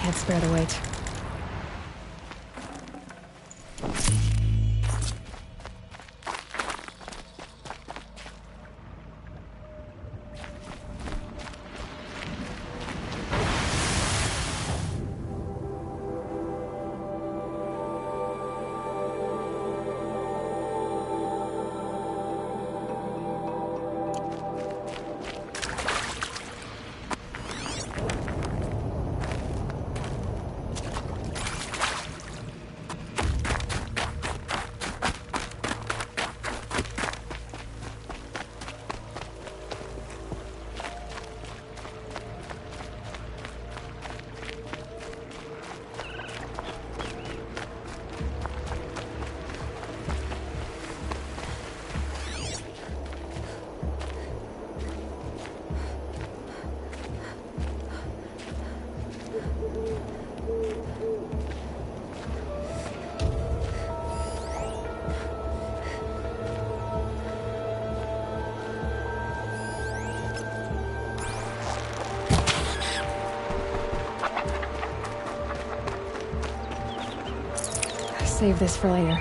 Can't spare the weight. Save this for later.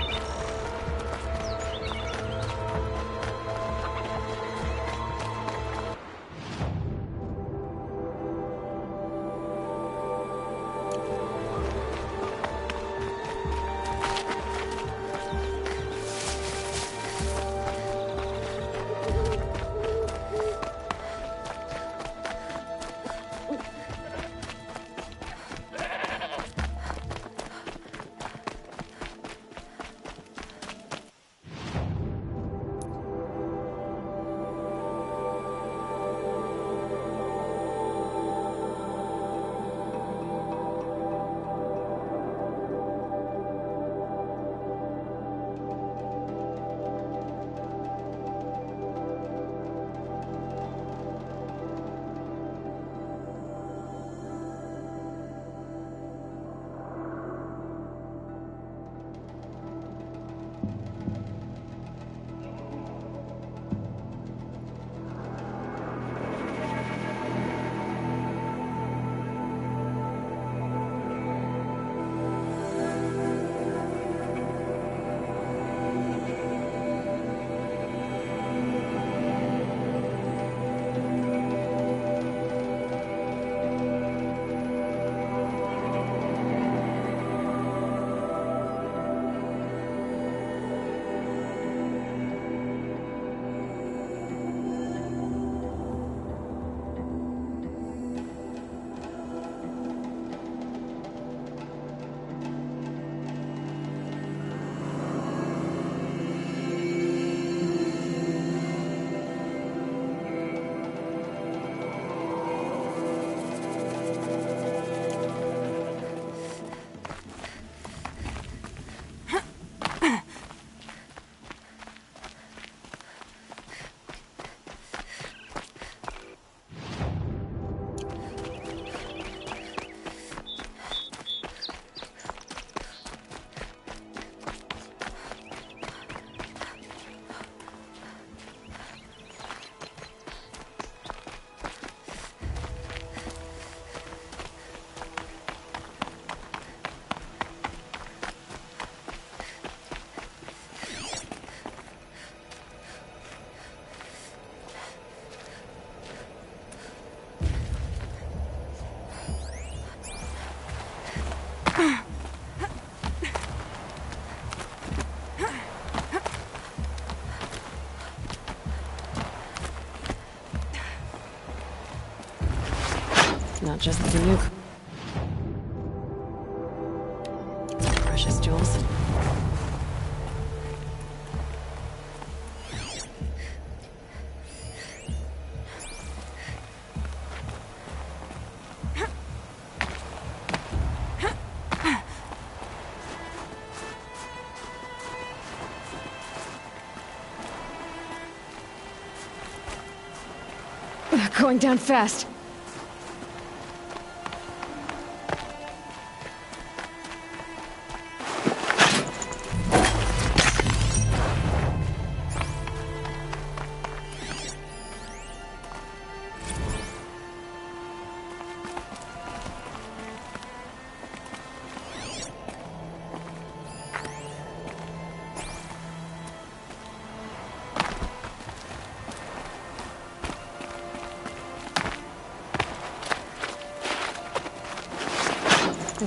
Not just the nuke. Precious jewels. Going down fast.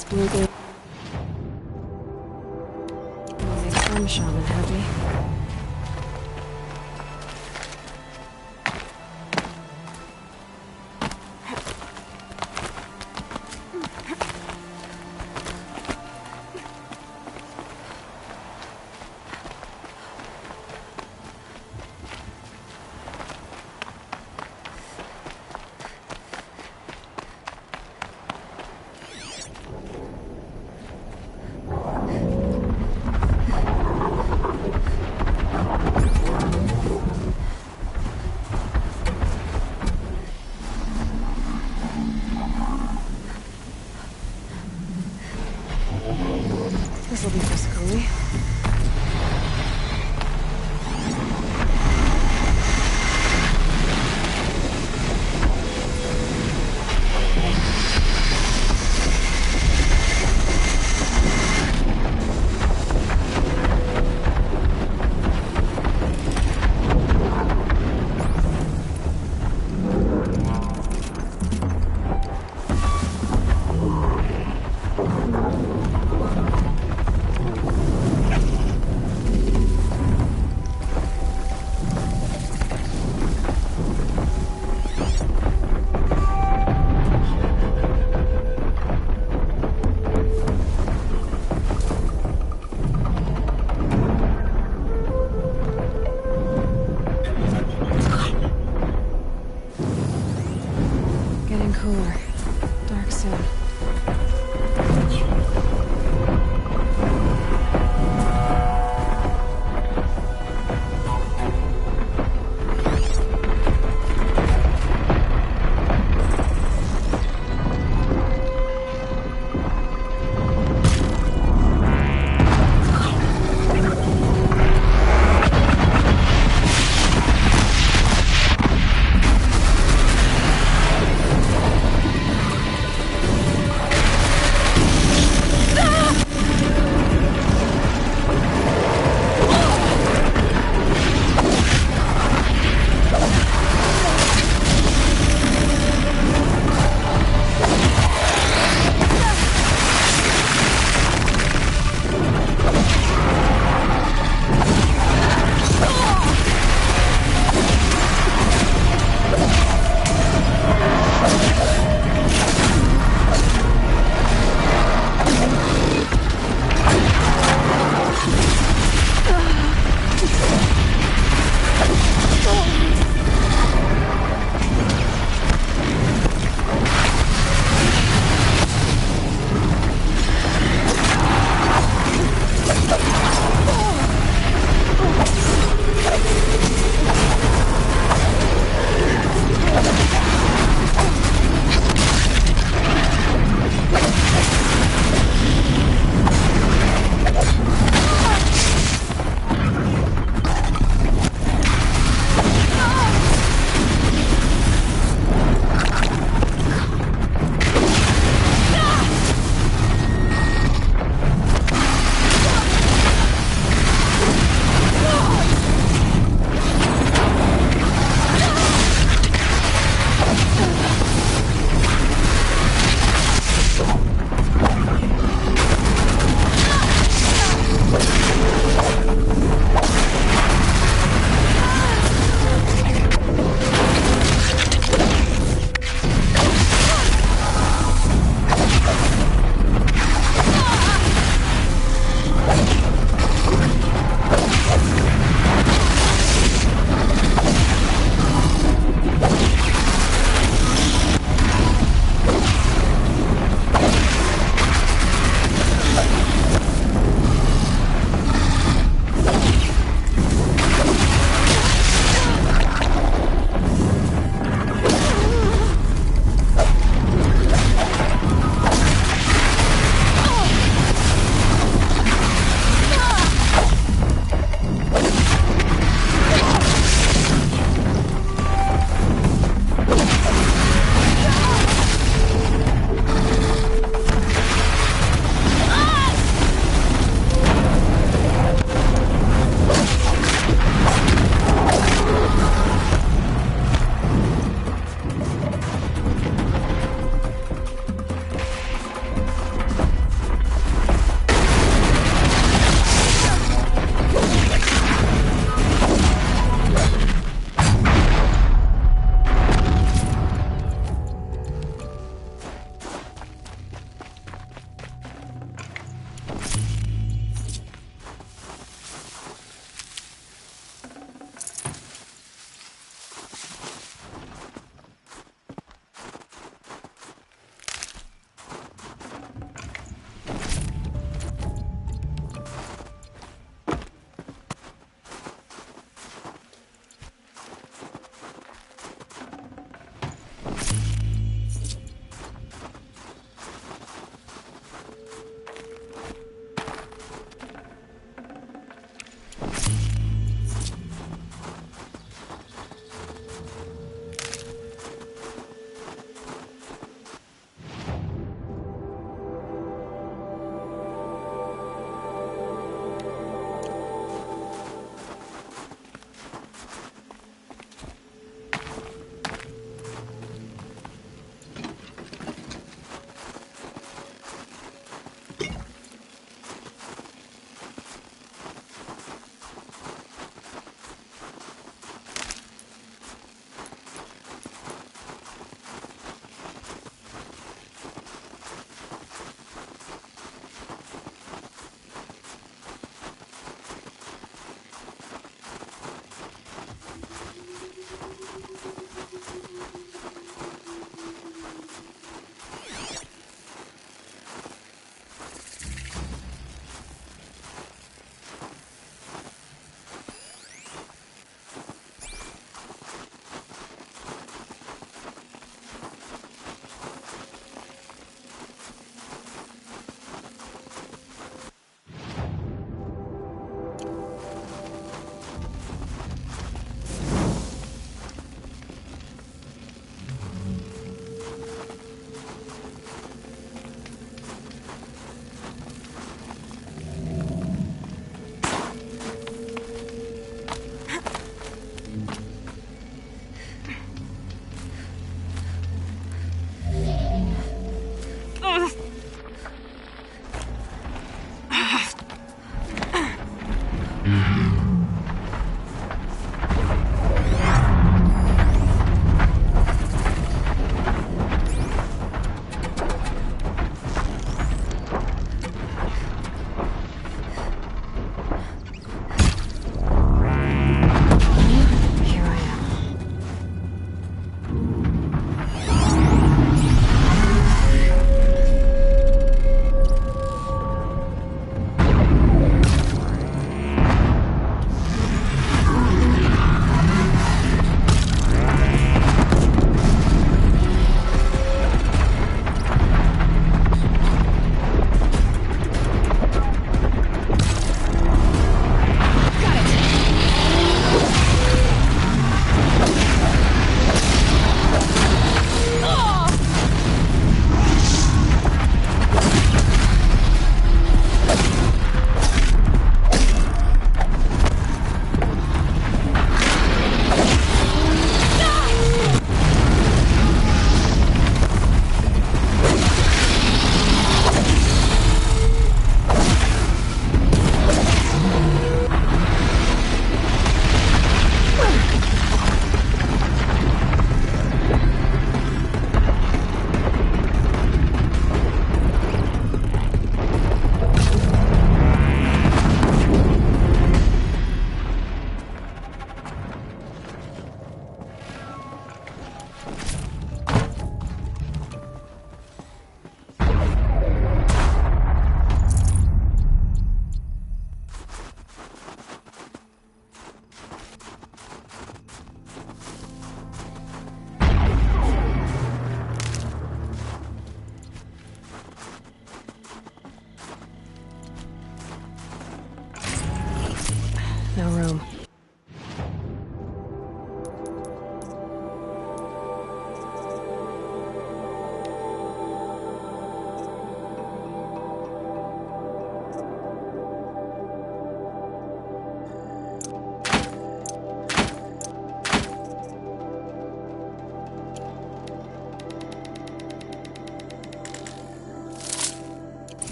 this blue goo. Will make some shaman happy. This'll be for Scully. Getting cooler. Dark soon.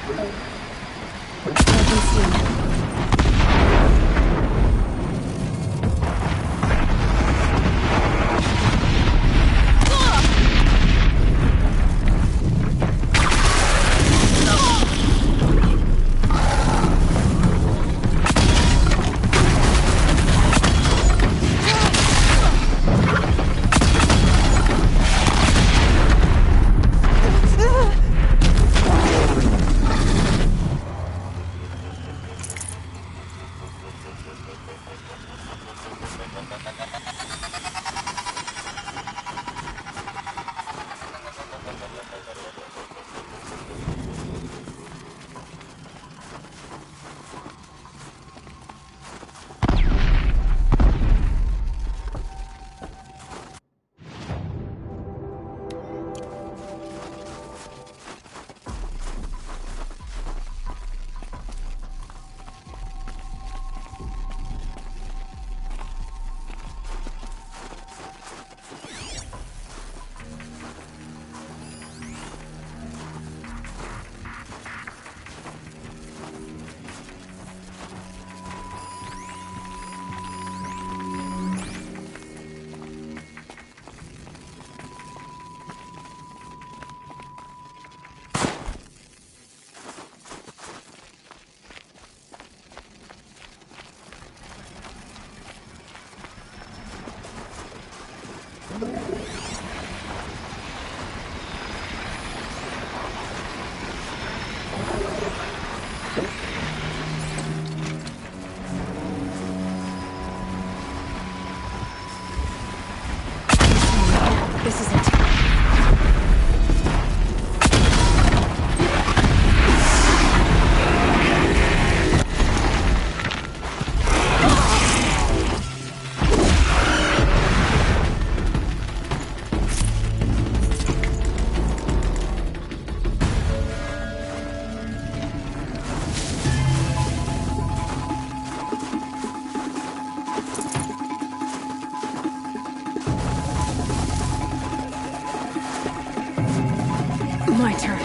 I can see. This is it. My turn.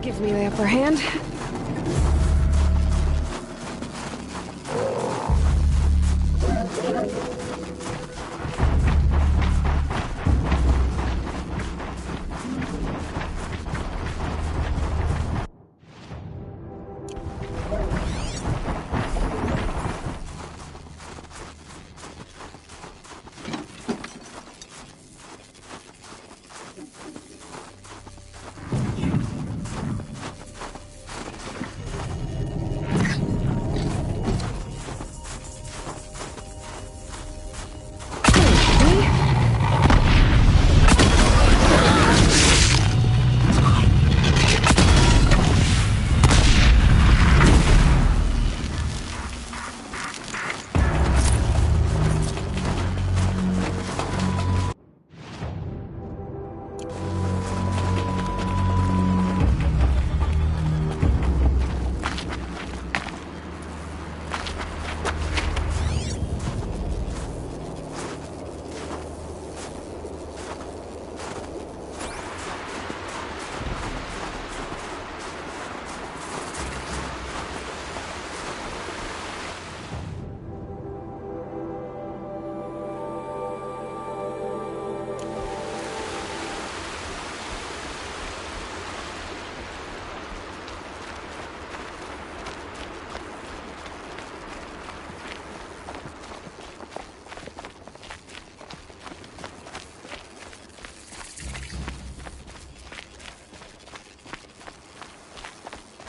Give me the upper hand.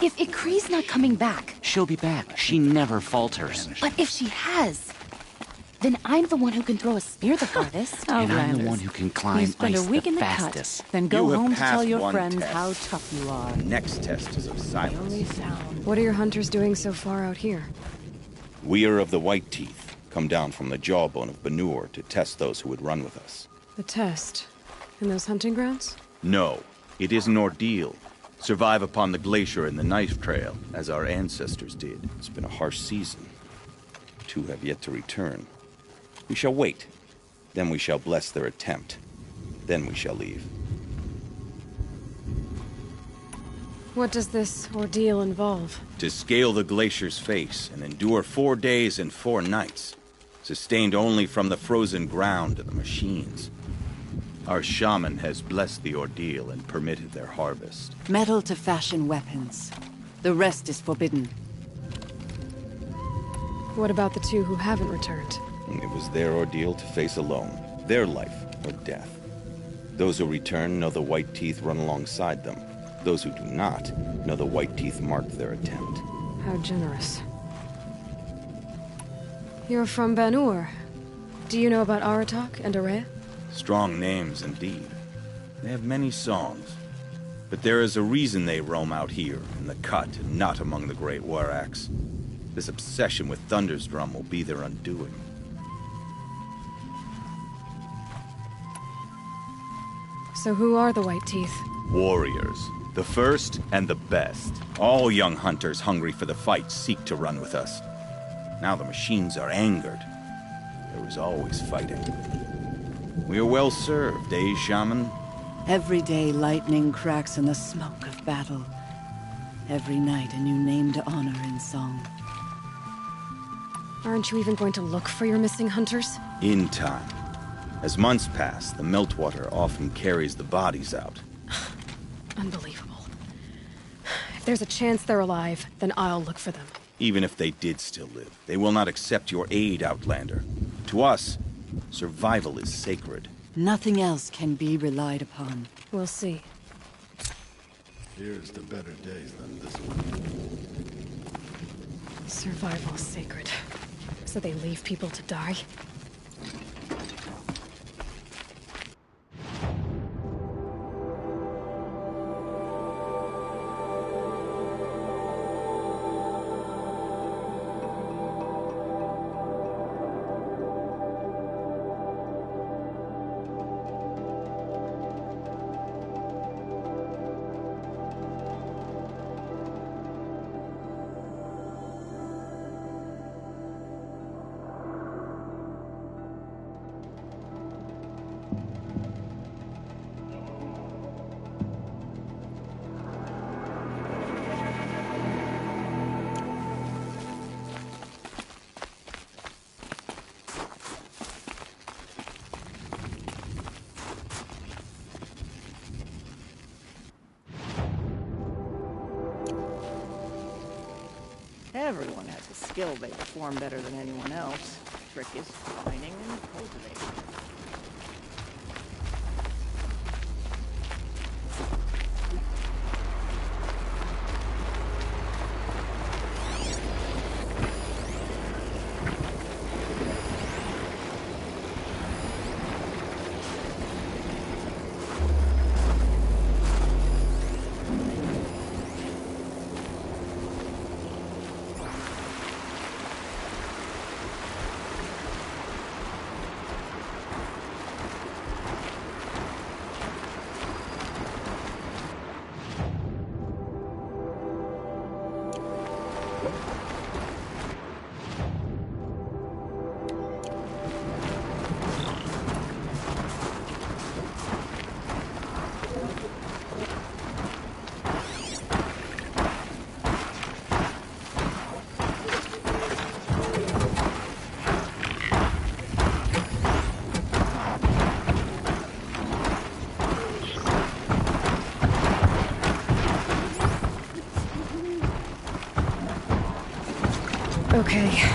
If Ikri's not coming back... She'll be back. She never falters. But if she has, then I'm the one who can throw a spear the farthest. And I'm the Outlanders. one who can You climb spend ice a week the in the fastest. cut, then go You have home to tell passed your one friends test. how tough you are. Next test is of silence. What are your hunters doing so far out here? We are of the White Teeth, come down from the jawbone of Banur to test those who would run with us. The test? In those hunting grounds? No, it is an ordeal. Survive upon the glacier and the knife trail, as our ancestors did. It's been a harsh season. 2 have yet to return. We shall wait. Then we shall bless their attempt. Then we shall leave. What does this ordeal involve? To scale the glacier's face and endure 4 days and 4 nights, sustained only from the frozen ground to the machines. Our shaman has blessed the ordeal and permitted their harvest. Metal to fashion weapons. The rest is forbidden. What about the 2 who haven't returned? It was their ordeal to face alone, their life or death. Those who return know the White Teeth run alongside them. Those who do not know the White Teeth marked their attempt. How generous. You're from Banur. Do you know about Aratak and Areya? Strong names indeed. They have many songs. But there is a reason they roam out here, in the cut, and not among the great Waraks. This obsession with Thunder's Drum will be their undoing. So who are the White Teeth? Warriors. The first and the best. All young hunters hungry for the fight seek to run with us. Now the machines are angered. There was always fighting. We are well served, eh, Shaman? Every day lightning cracks in the smoke of battle. Every night a new name to honor in song. Aren't you even going to look for your missing hunters? In time. As months pass, the meltwater often carries the bodies out. Unbelievable. If there's a chance they're alive, then I'll look for them. Even if they did still live, they will not accept your aid, Outlander. To us, survival is sacred. Nothing else can be relied upon. We'll see. Here's to better days than this one. Survival's sacred. So they leave people to die? Everyone has a skill they perform better than anyone else. The trick is finding and cultivating it. Okay.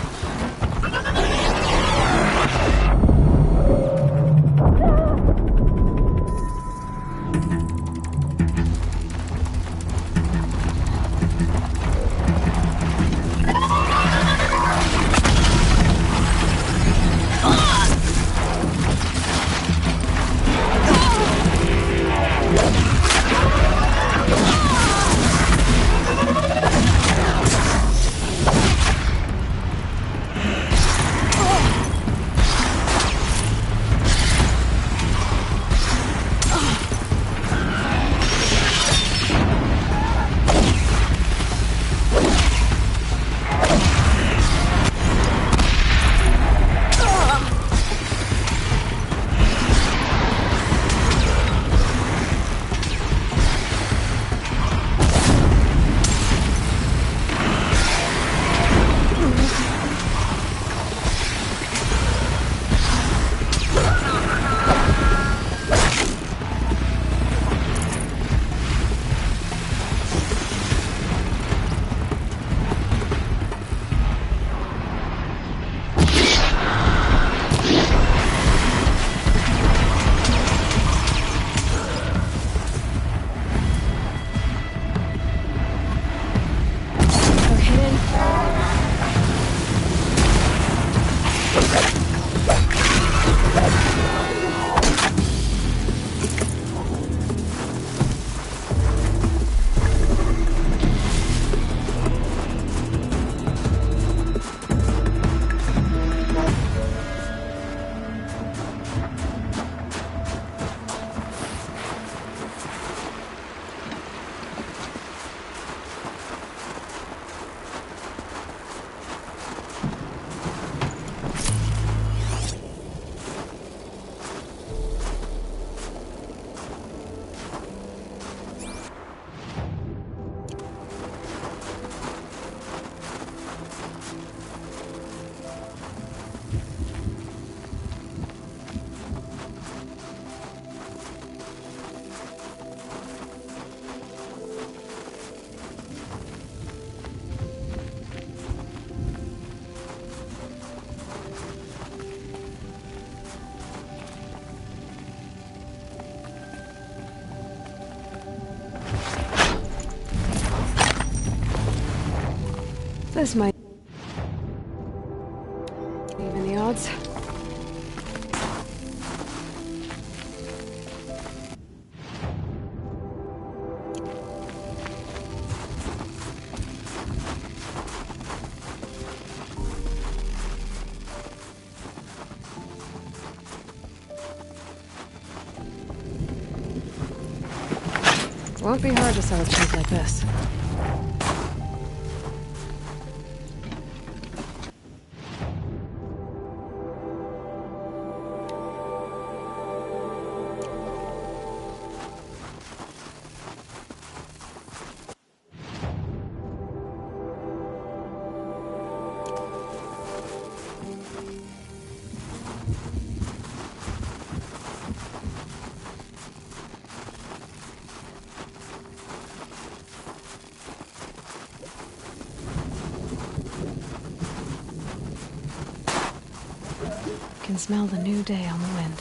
This might even the odds. Won't be hard to sell a place like this. Can smell the new day on the wind.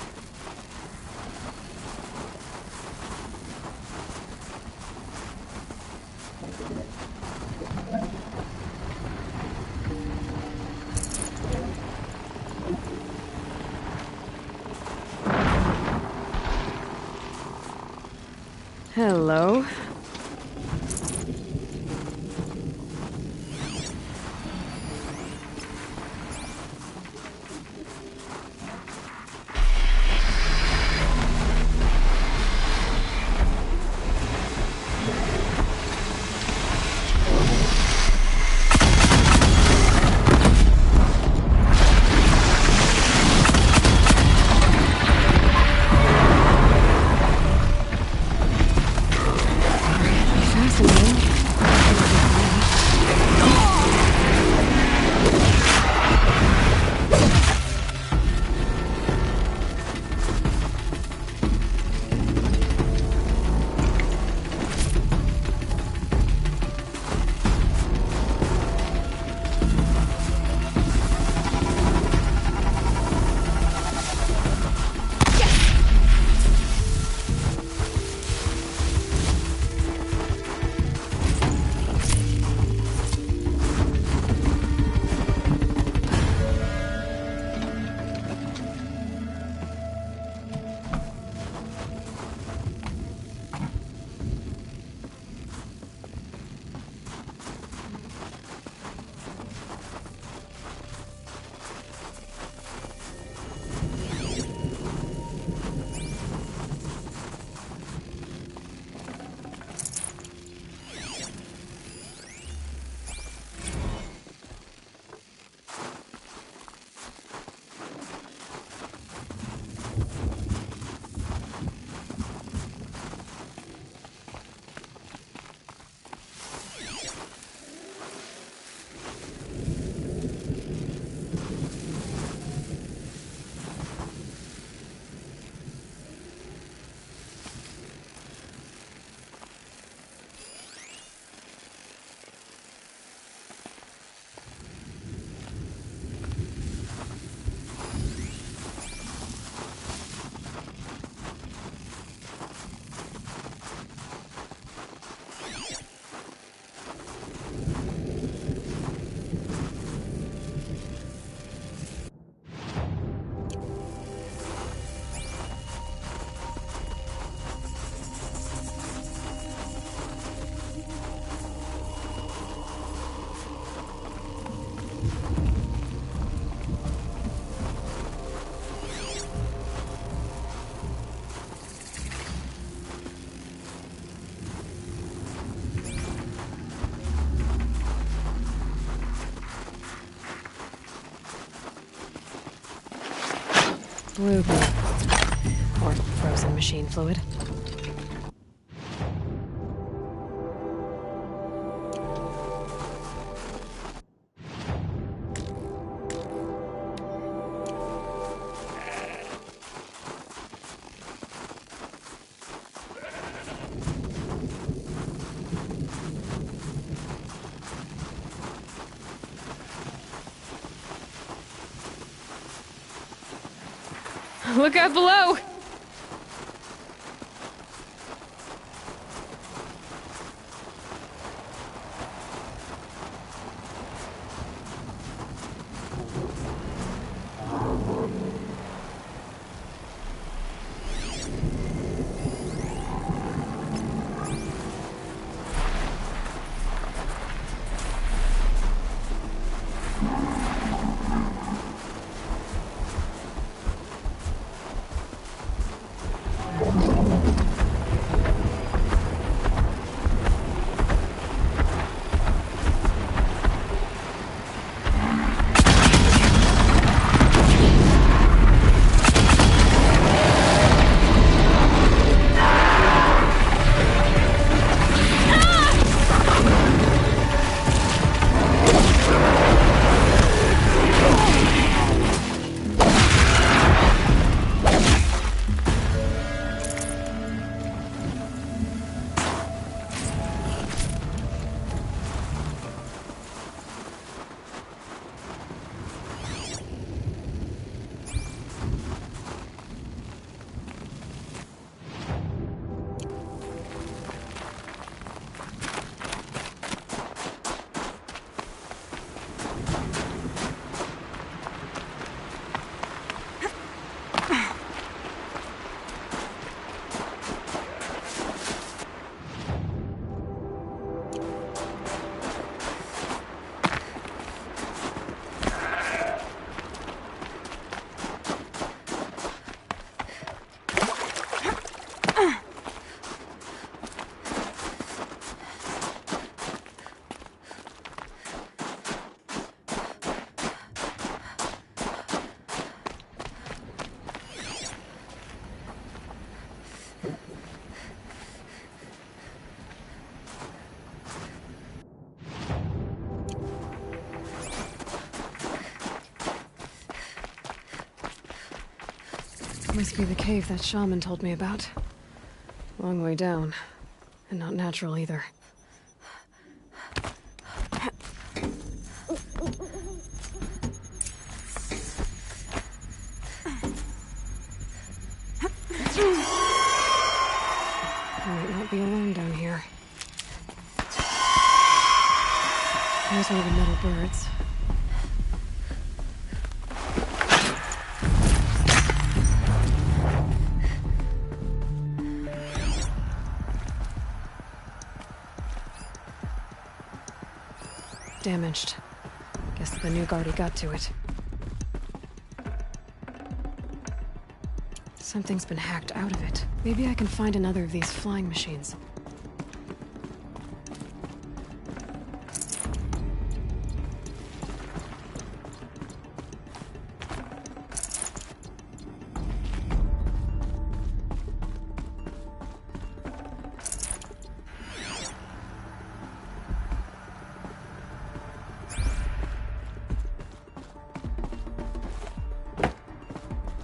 Hello. Blue blood. Or frozen machine fluid. Look out below! Must be the cave that shaman told me about. Long way down. And not natural either. I might not be alone down here. There's one of the metal birds. Damaged. Guess the nuke already got to it. Something's been hacked out of it. Maybe I can find another of these flying machines.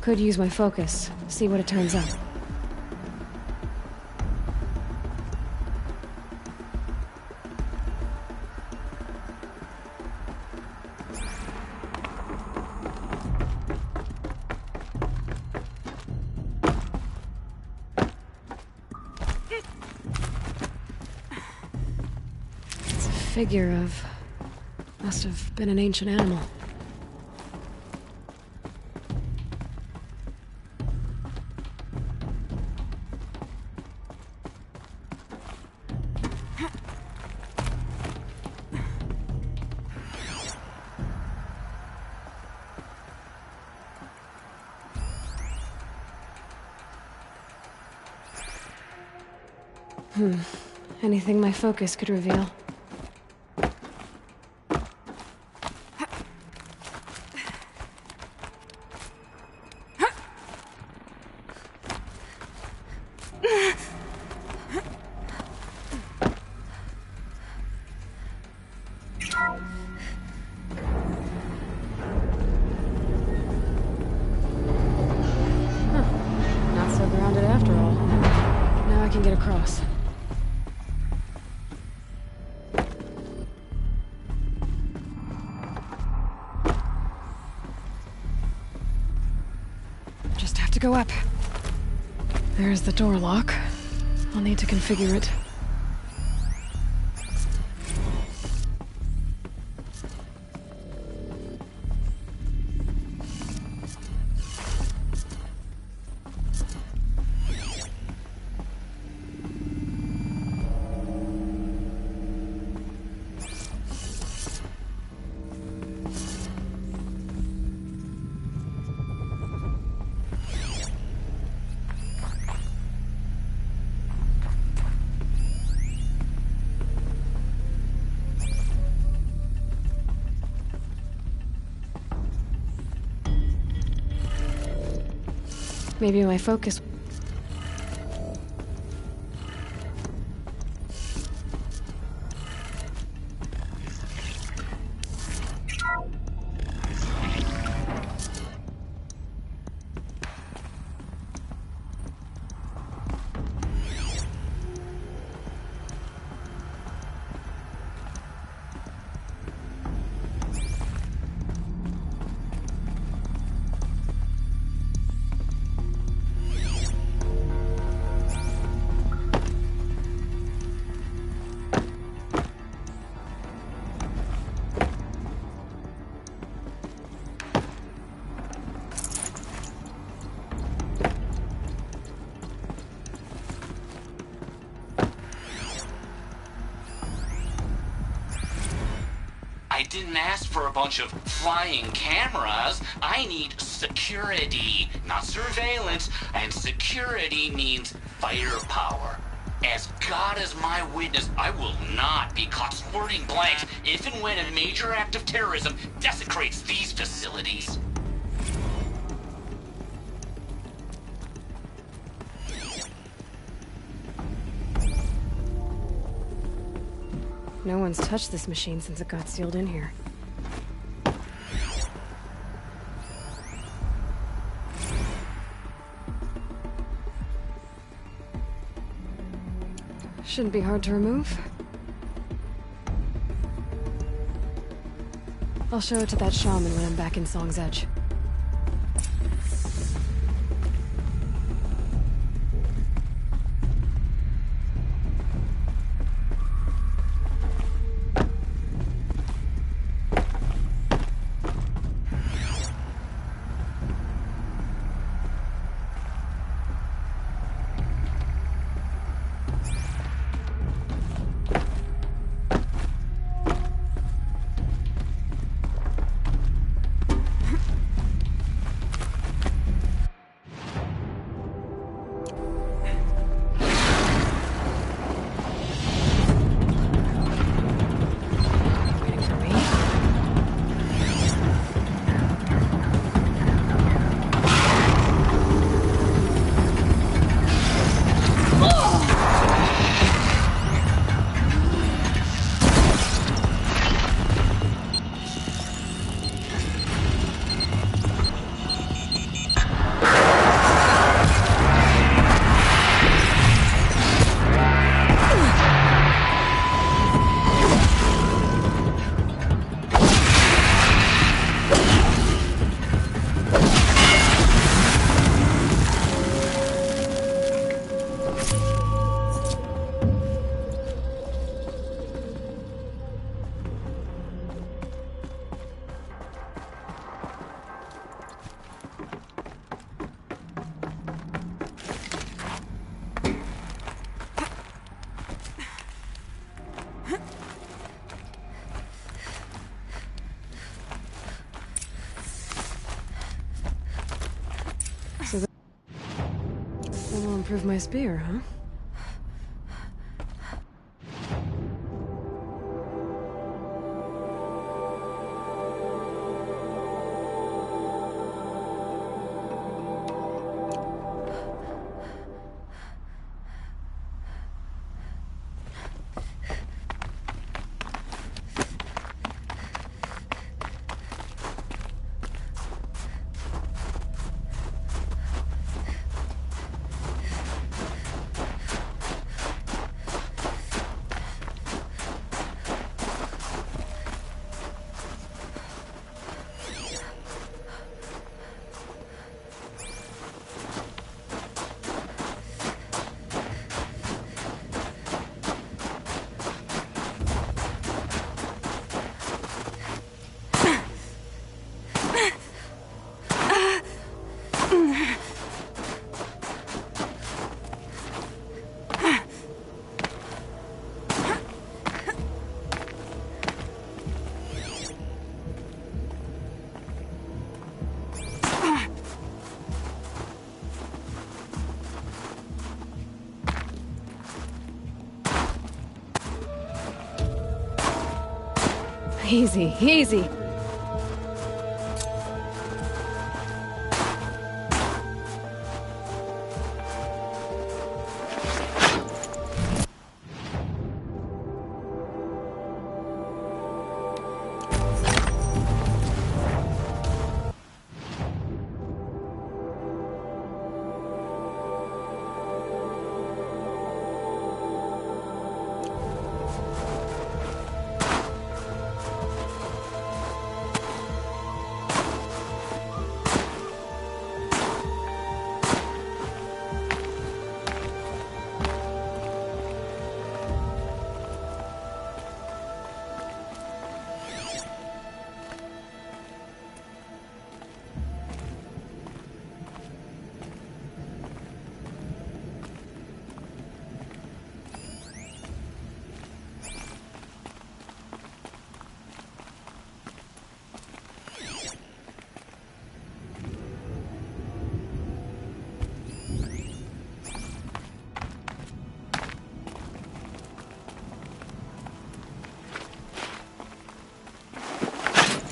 Could use my focus, see what it turns up. It's a figure of... must have been an ancient animal. Anything my focus could reveal. Not so grounded after all. Now I can get across. Just have to go up. There's the door lock. I'll need to configure it. Maybe my focus... I didn't ask for a bunch of flying cameras. I need security, not surveillance. And security means firepower. As God is my witness, I will not be caught squirting blanks if and when a major act of terrorism desecrates these facilities. No one's touched this machine since it got sealed in here. Shouldn't be hard to remove. I'll show it to that shaman when I'm back in Song's Edge. Waiting for me? So that will improve my spear, huh? Easy, easy.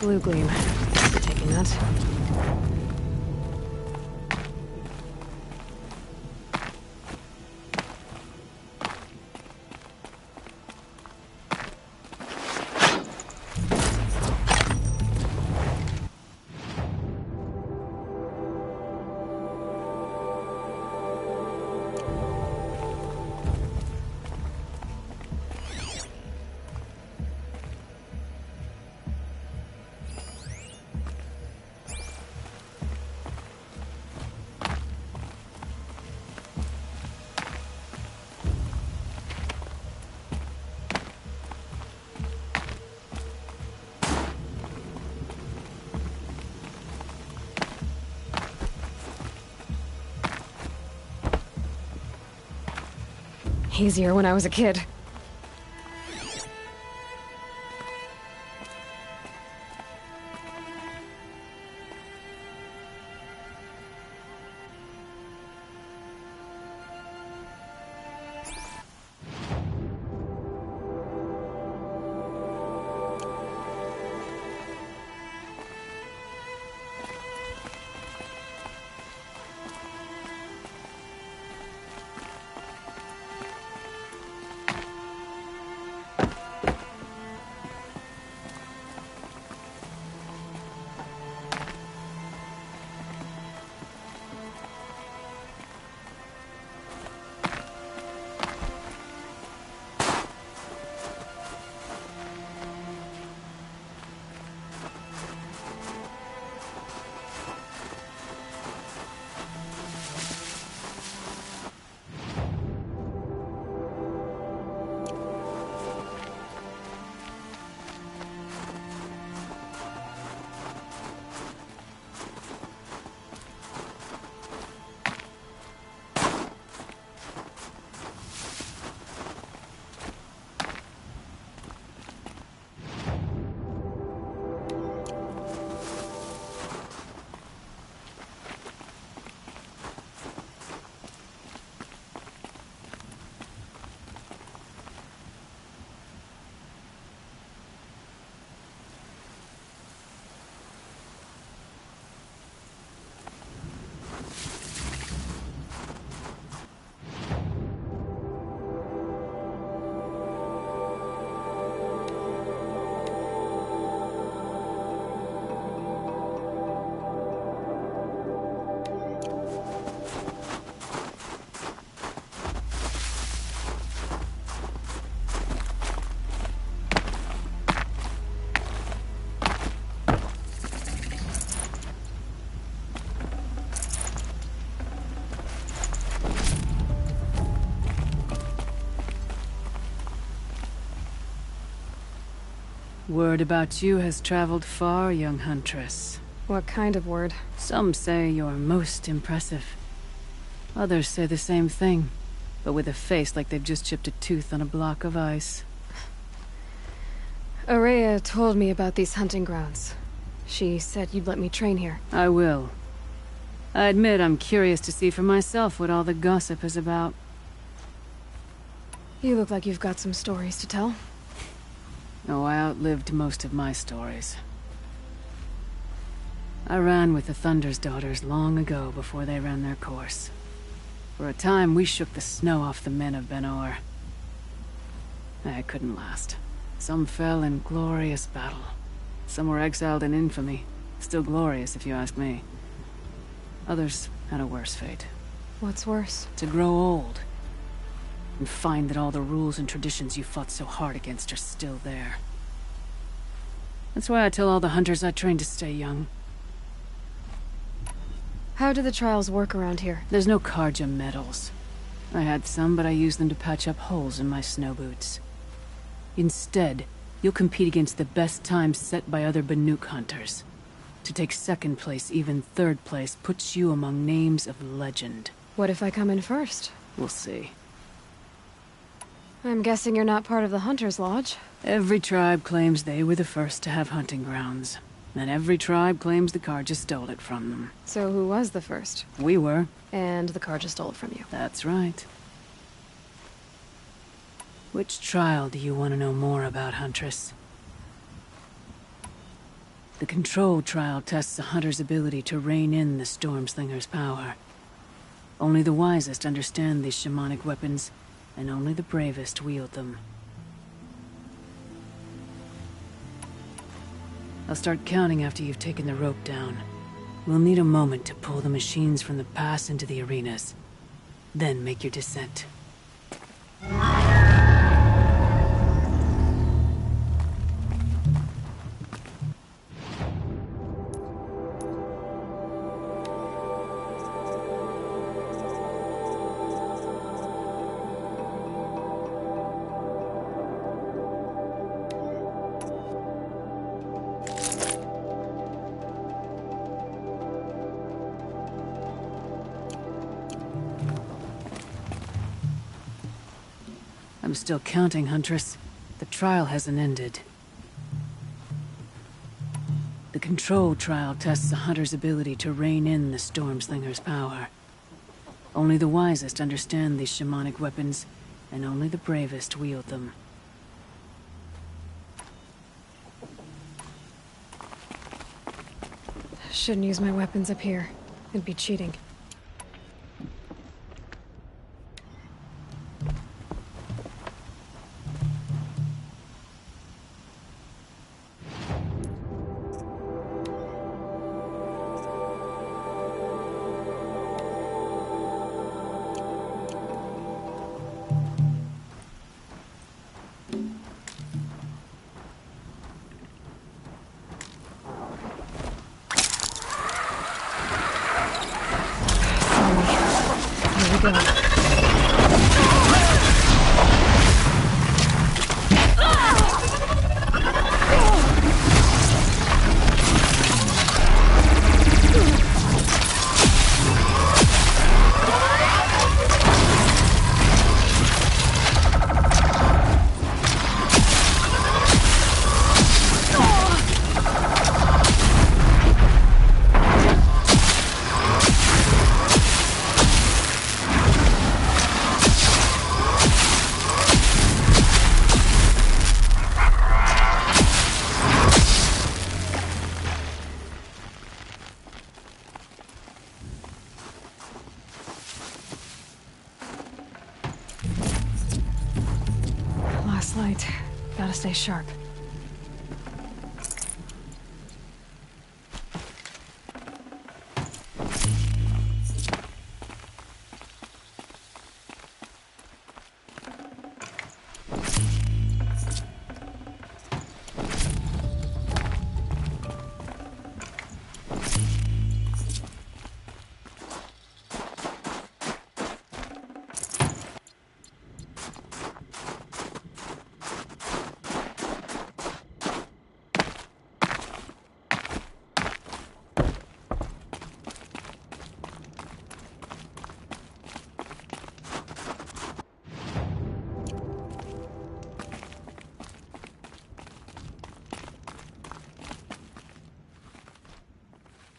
Blue gleam. Taking that. easier when I was a kid. Word about you has traveled far, young huntress. What kind of word? Some say you're most impressive. Others say the same thing, but with a face like they've just chipped a tooth on a block of ice. Araya told me about these hunting grounds. She said you'd let me train here. I will. I admit I'm curious to see for myself what all the gossip is about. You look like you've got some stories to tell. Oh, I outlived most of my stories. I ran with the Thunder's daughters long ago before they ran their course. For a time, we shook the snow off the men of Ben-Or. I couldn't last. Some fell in glorious battle. Some were exiled in infamy. Still glorious, if you ask me. Others had a worse fate. What's worse? To grow old. And find that all the rules and traditions you fought so hard against are still there. That's why I tell all the hunters I train to stay young. How do the trials work around here? There's no Carja medals. I had some, but I used them to patch up holes in my snow boots. Instead, you'll compete against the best times set by other Banuk hunters. To take second place, even third place, puts you among names of legend. What if I come in first? We'll see. I'm guessing you're not part of the Hunter's Lodge. Every tribe claims they were the first to have hunting grounds. And every tribe claims the Carja stole it from them. So who was the first? We were. And the Carja stole it from you. That's right. Which trial do you want to know more about, Huntress? The Control trial tests a hunter's ability to rein in the Stormslinger's power. Only the wisest understand these shamanic weapons, and only the bravest wield them. I'll start counting after you've taken the rope down. We'll need a moment to pull the machines from the pass into the arenas. Then make your descent. I'm still counting, Huntress. The trial hasn't ended. The control trial tests the Hunter's ability to rein in the Stormslinger's power. Only the wisest understand these shamanic weapons, and only the bravest wield them. Shouldn't use my weapons up here. It'd be cheating. Here we go. Last light. Gotta stay sharp.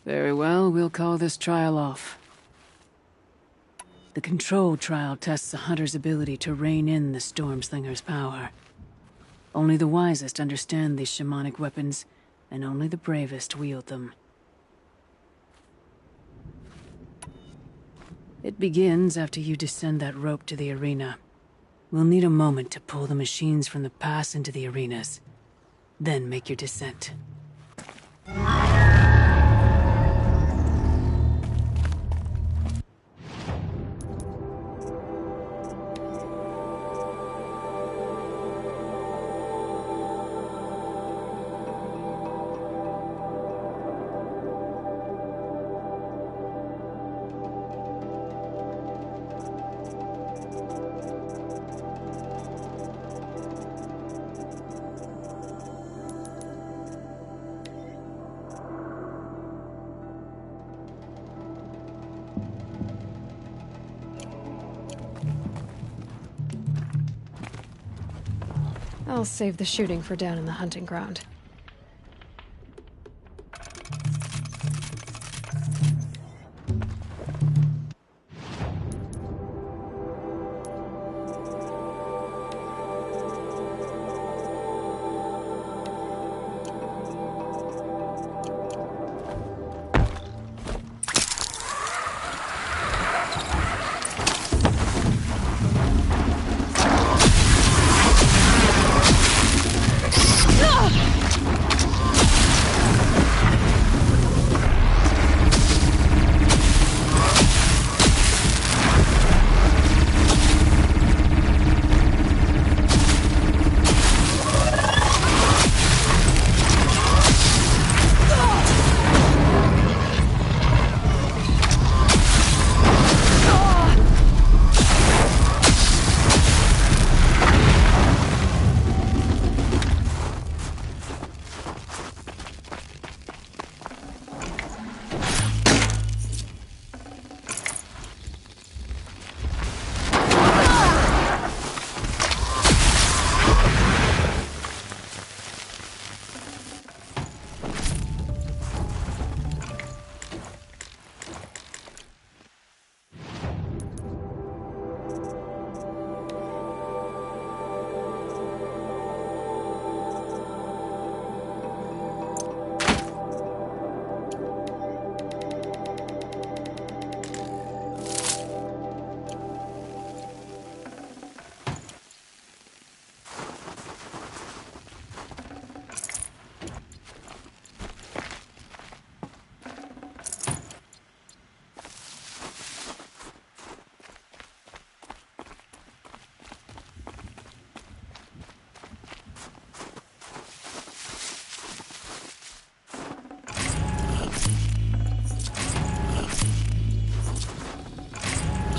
Very well, we'll call this trial off. The control trial tests the Hunter's ability to rein in the Stormslinger's power. Only the wisest understand these shamanic weapons, and only the bravest wield them. It begins after you descend that rope to the arena. We'll need a moment to pull the machines from the pass into the arenas. Then make your descent. I'll save the shooting for down in the hunting ground.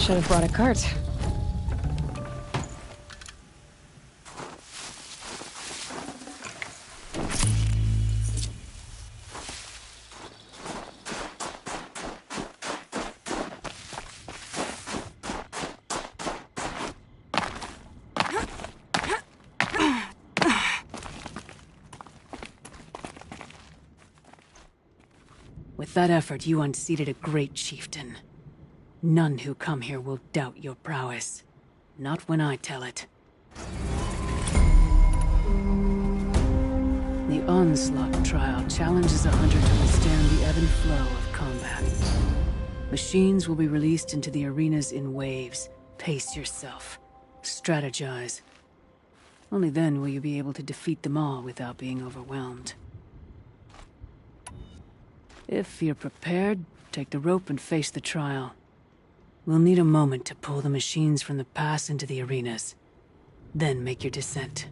Should have brought a cart. With that effort, you unseated a great chieftain. None who come here will doubt your prowess. Not when I tell it. The Onslaught trial challenges a hunter to withstand the ebb and flow of combat. Machines will be released into the arenas in waves. Pace yourself. Strategize. Only then will you be able to defeat them all without being overwhelmed. If you're prepared, take the rope and face the trial. We'll need a moment to pull the machines from the pass into the arenas. Then make your descent.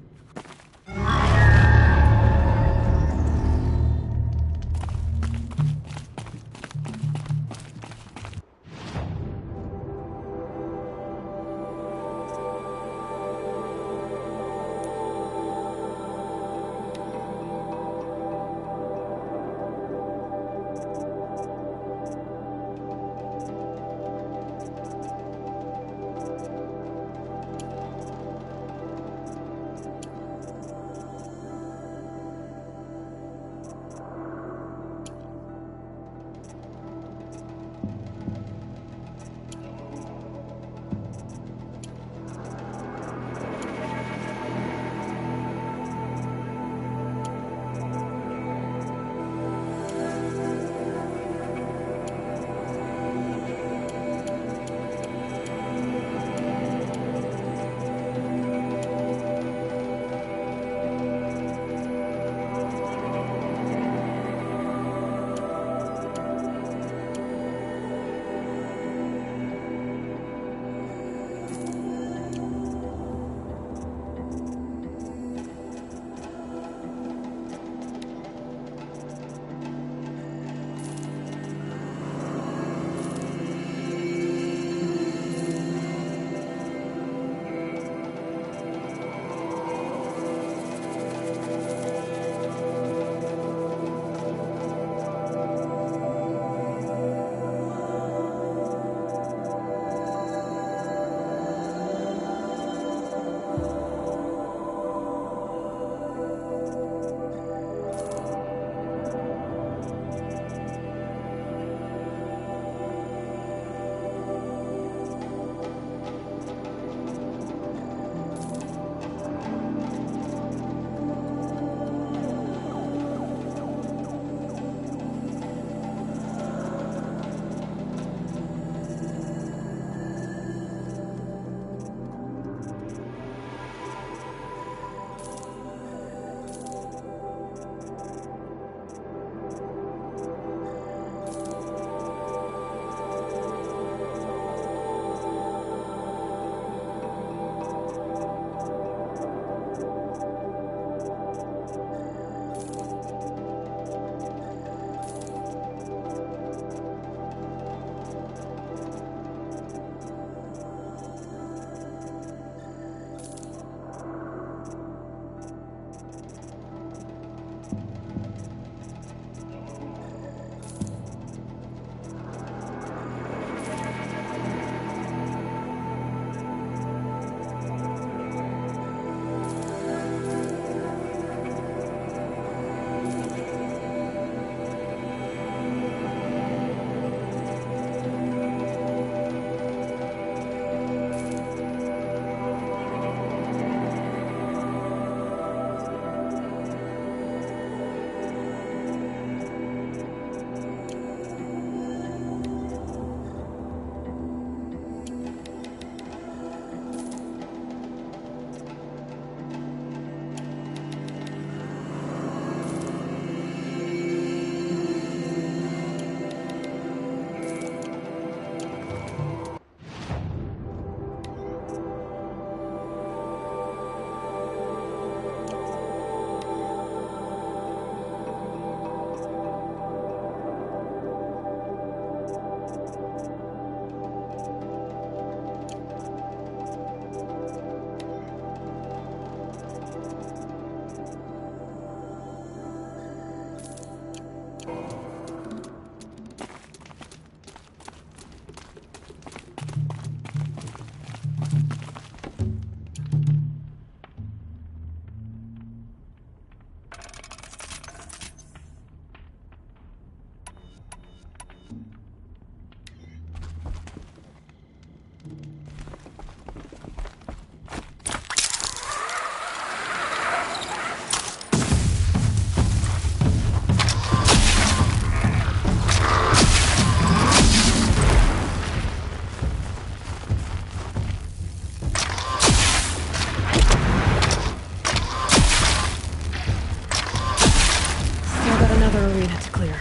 Another arena to clear.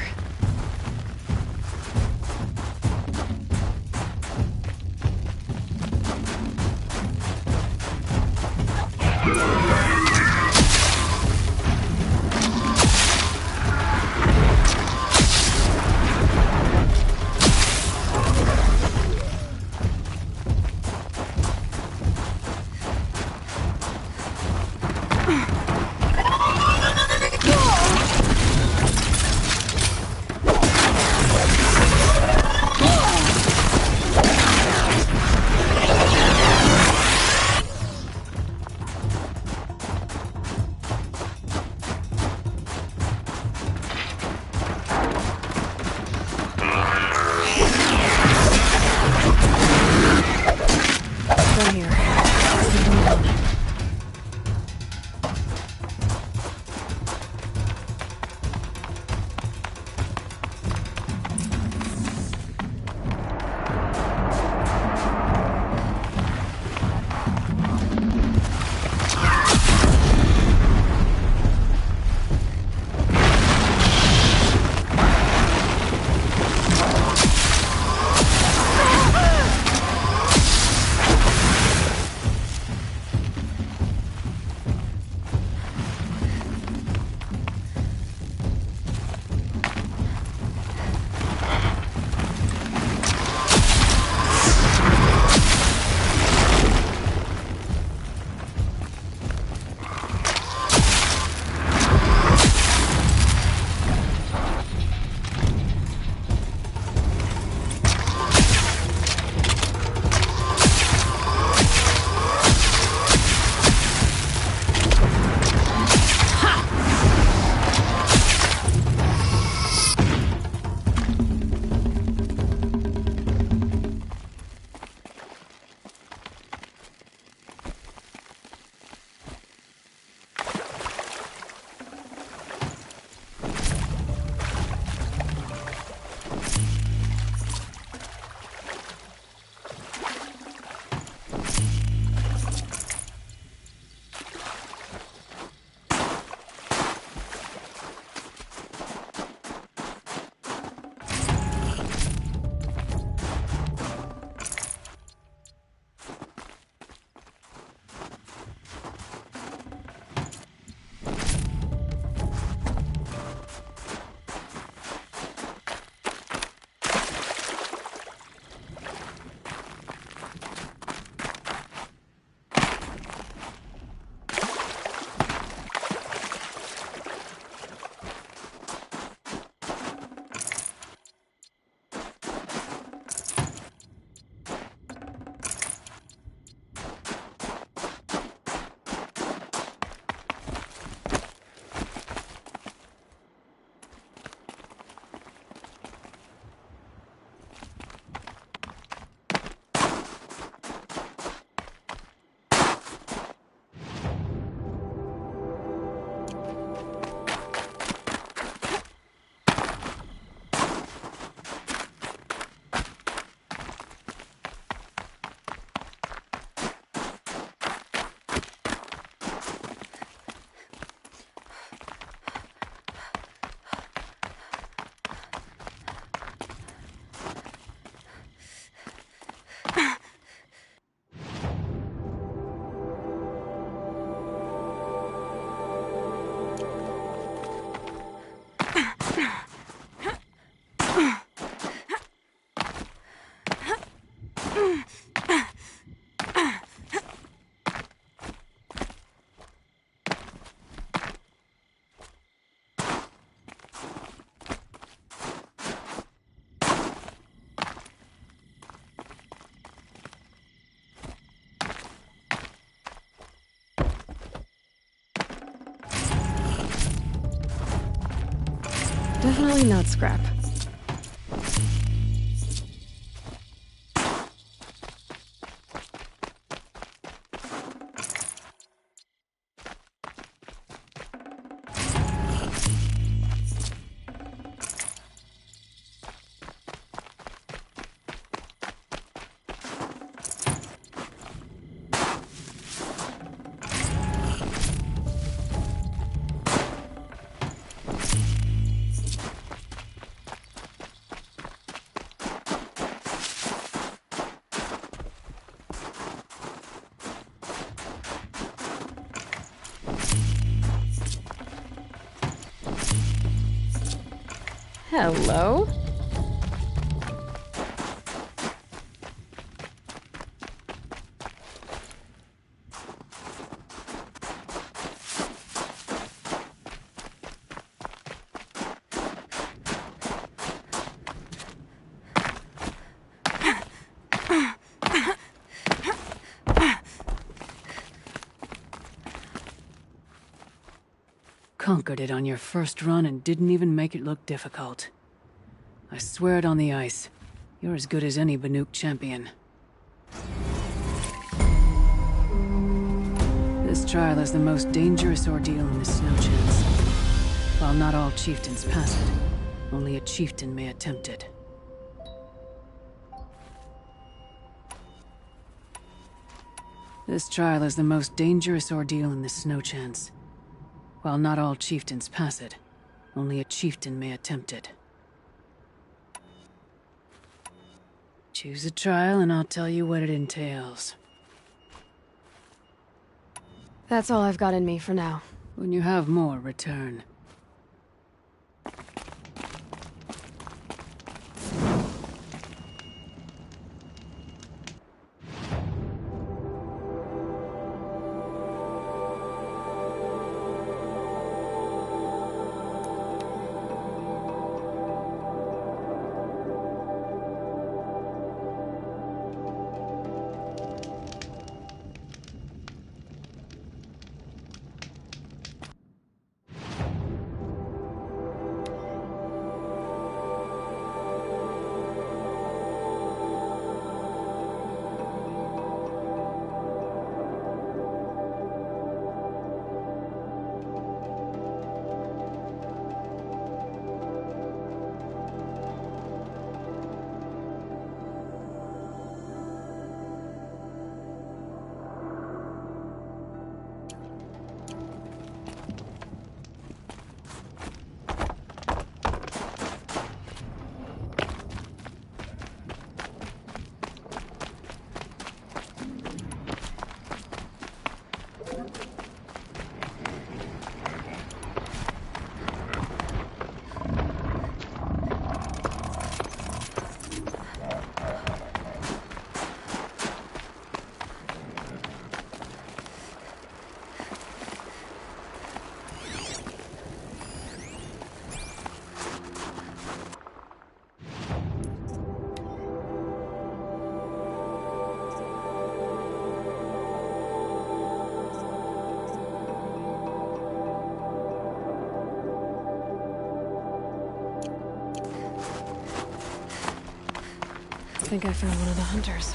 Done here. Let's keep moving. Definitely not scrap. Hello? Conquered it on your first run and didn't even make it look difficult. I swear it on the ice. You're as good as any Banuk champion. This trial is the most dangerous ordeal in the Snow Chance. While not all chieftains pass it, only a chieftain may attempt it. This trial is the most dangerous ordeal in the Snow Chance. While not all chieftains pass it, only a chieftain may attempt it. Choose a trial and I'll tell you what it entails. That's all I've got in me for now. When you have more, return. I think I found one of the hunters.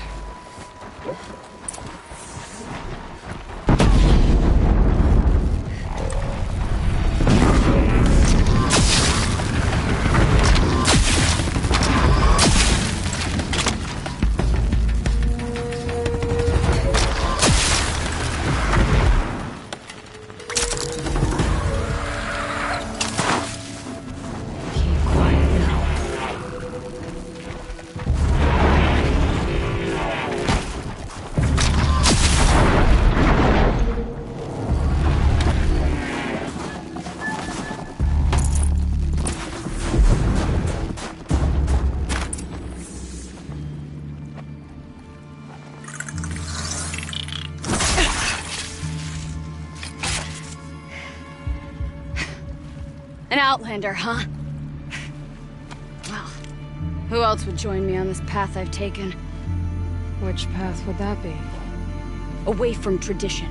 An outlander, huh? Well, who else would join me on this path I've taken? Which path would that be? Away from tradition.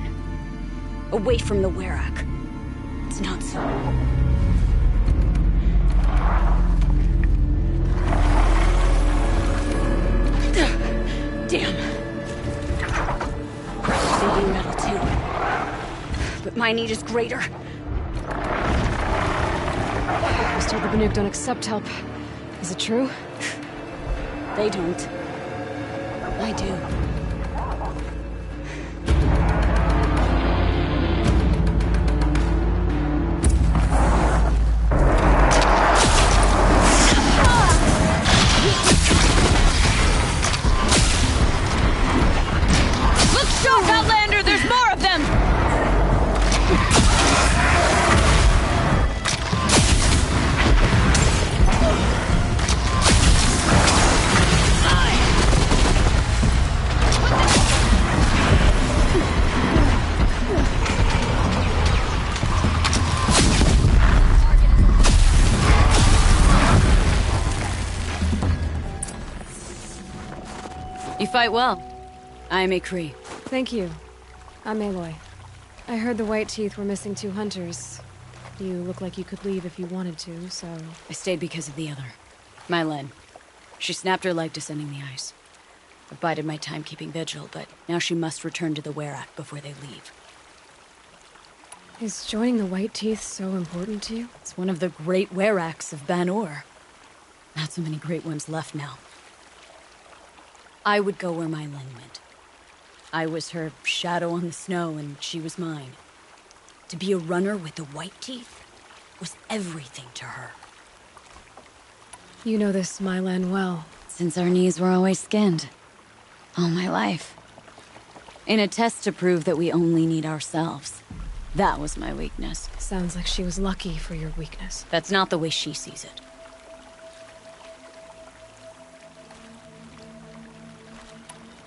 Away from the Werak. It's not so. Damn. They be metal too. But my need is greater. I was told the Banuk don't accept help. Is it true? They don't. I do. Look sharp, Outlander! There's more of them! You fight well. I'm Kree. Thank you. I'm Aloy. I heard the White Teeth were missing 2 hunters. You look like you could leave if you wanted to, so... I stayed because of the other. Mylen. She snapped her leg descending the ice. I bided my time keeping vigil, but now she must return to the Werak before they leave. Is joining the White Teeth so important to you? It's one of the great Weraks of Ban-Or. Not so many great ones left now. I would go where Mylen went. I was her shadow on the snow, and she was mine. To be a runner with the White Teeth was everything to her. You know this Mylan well. Since our knees were always skinned. All my life. In a test to prove that we only need ourselves. That was my weakness. Sounds like she was lucky for your weakness. That's not the way she sees it.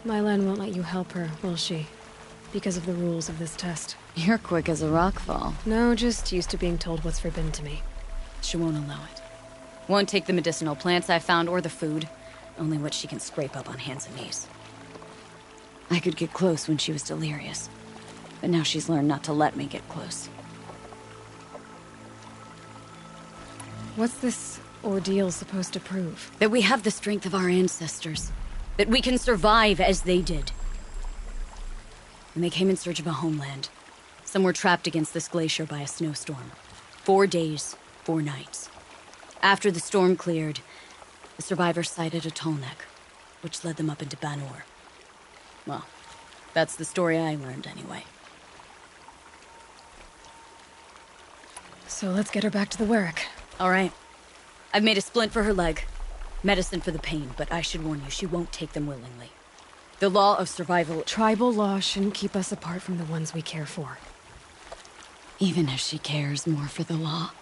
Mylan won't let you help her, will she? Because of the rules of this test. You're quick as a rockfall. No, just used to being told what's forbidden to me. She won't allow it. Won't take the medicinal plants I found or the food. Only what she can scrape up on hands and knees. I could get close when she was delirious. But now she's learned not to let me get close. What's this ordeal supposed to prove? That we have the strength of our ancestors. That we can survive as they did. When they came in search of a homeland, some were trapped against this glacier by a snowstorm. 4 days, 4 nights. After the storm cleared, the survivors sighted a Tolnek, which led them up into Ban-Or. Well, that's the story I learned anyway. So let's get her back to the Werak. All right. I've made a splint for her leg. Medicine for the pain, but I should warn you, she won't take them willingly. The law of survival... Tribal law shouldn't keep us apart from the ones we care for. Even if she cares more for the law.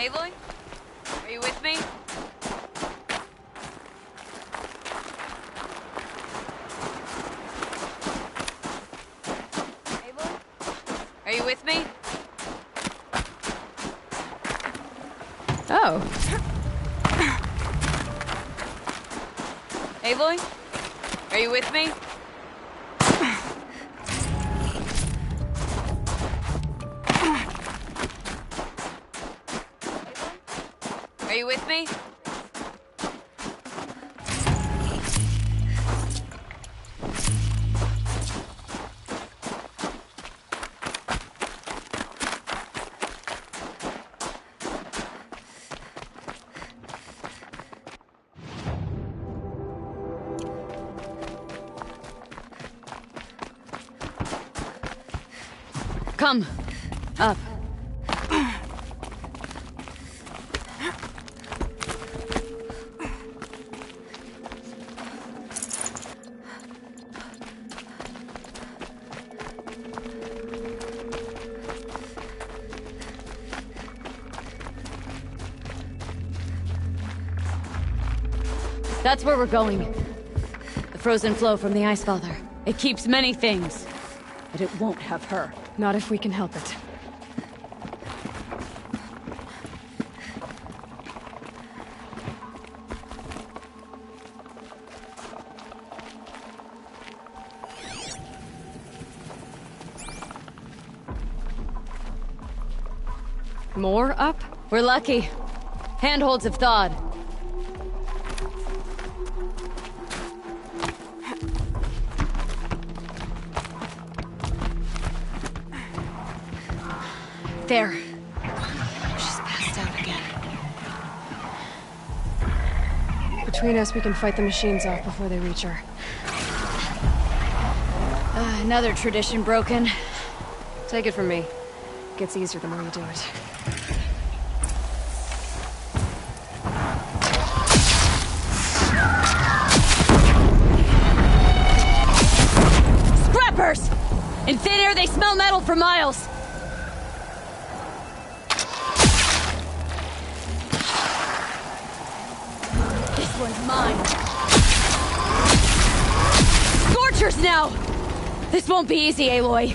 Aloy? Are you with me? Aloy? Are you with me? Oh. Aloy? Are you with me? Are you with me? Come. Up. That's where we're going. The frozen flow from the Ice Father. It keeps many things, but it won't have her. Not if we can help it. More up? We're lucky. Handholds have thawed. There. She's passed out again. Between us, we can fight the machines off before they reach her. Another tradition broken. Take it from me. It gets easier the more you do it. Scrappers! In thin air, they smell metal for miles. This one's mine. Scorchers now! This won't be easy, Aloy.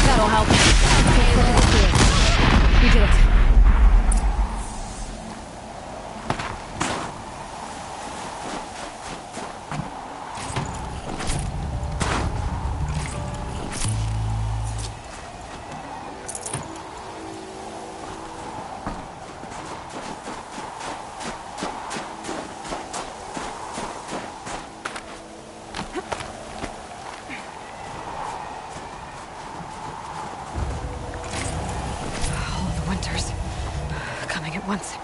That'll help. You did it. Coming at once.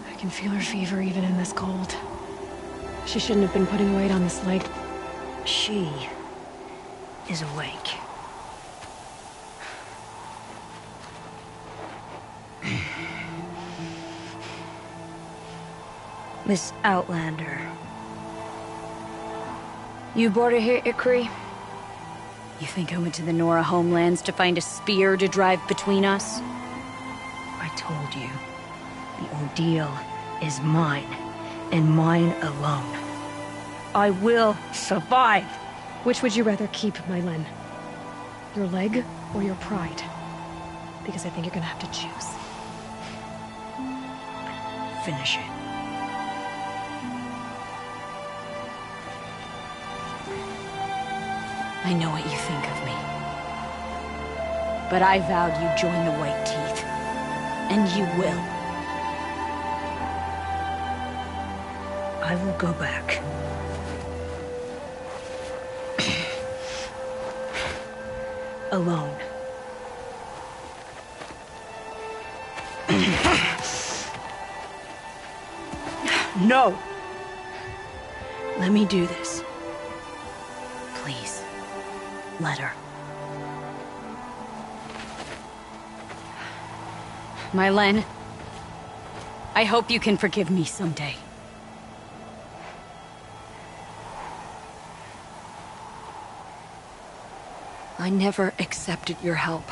I can feel her fever even in this cold. She shouldn't have been putting weight on this leg. She is awake. Miss Outlander. You brought her here, Ikri? You think I went to the Nora homelands to find a spear to drive between us? I told you. The ordeal is mine, and mine alone. I will survive. Which would you rather keep, Mylen? Your leg or your pride? Because I think you're gonna have to choose. Finish it. I know what you think of me. But I vowed you'd join the White Teeth. And you will. I will go back. Alone. No! Let me do this. Please, let her. Mylen, I hope you can forgive me someday. I never accepted your help.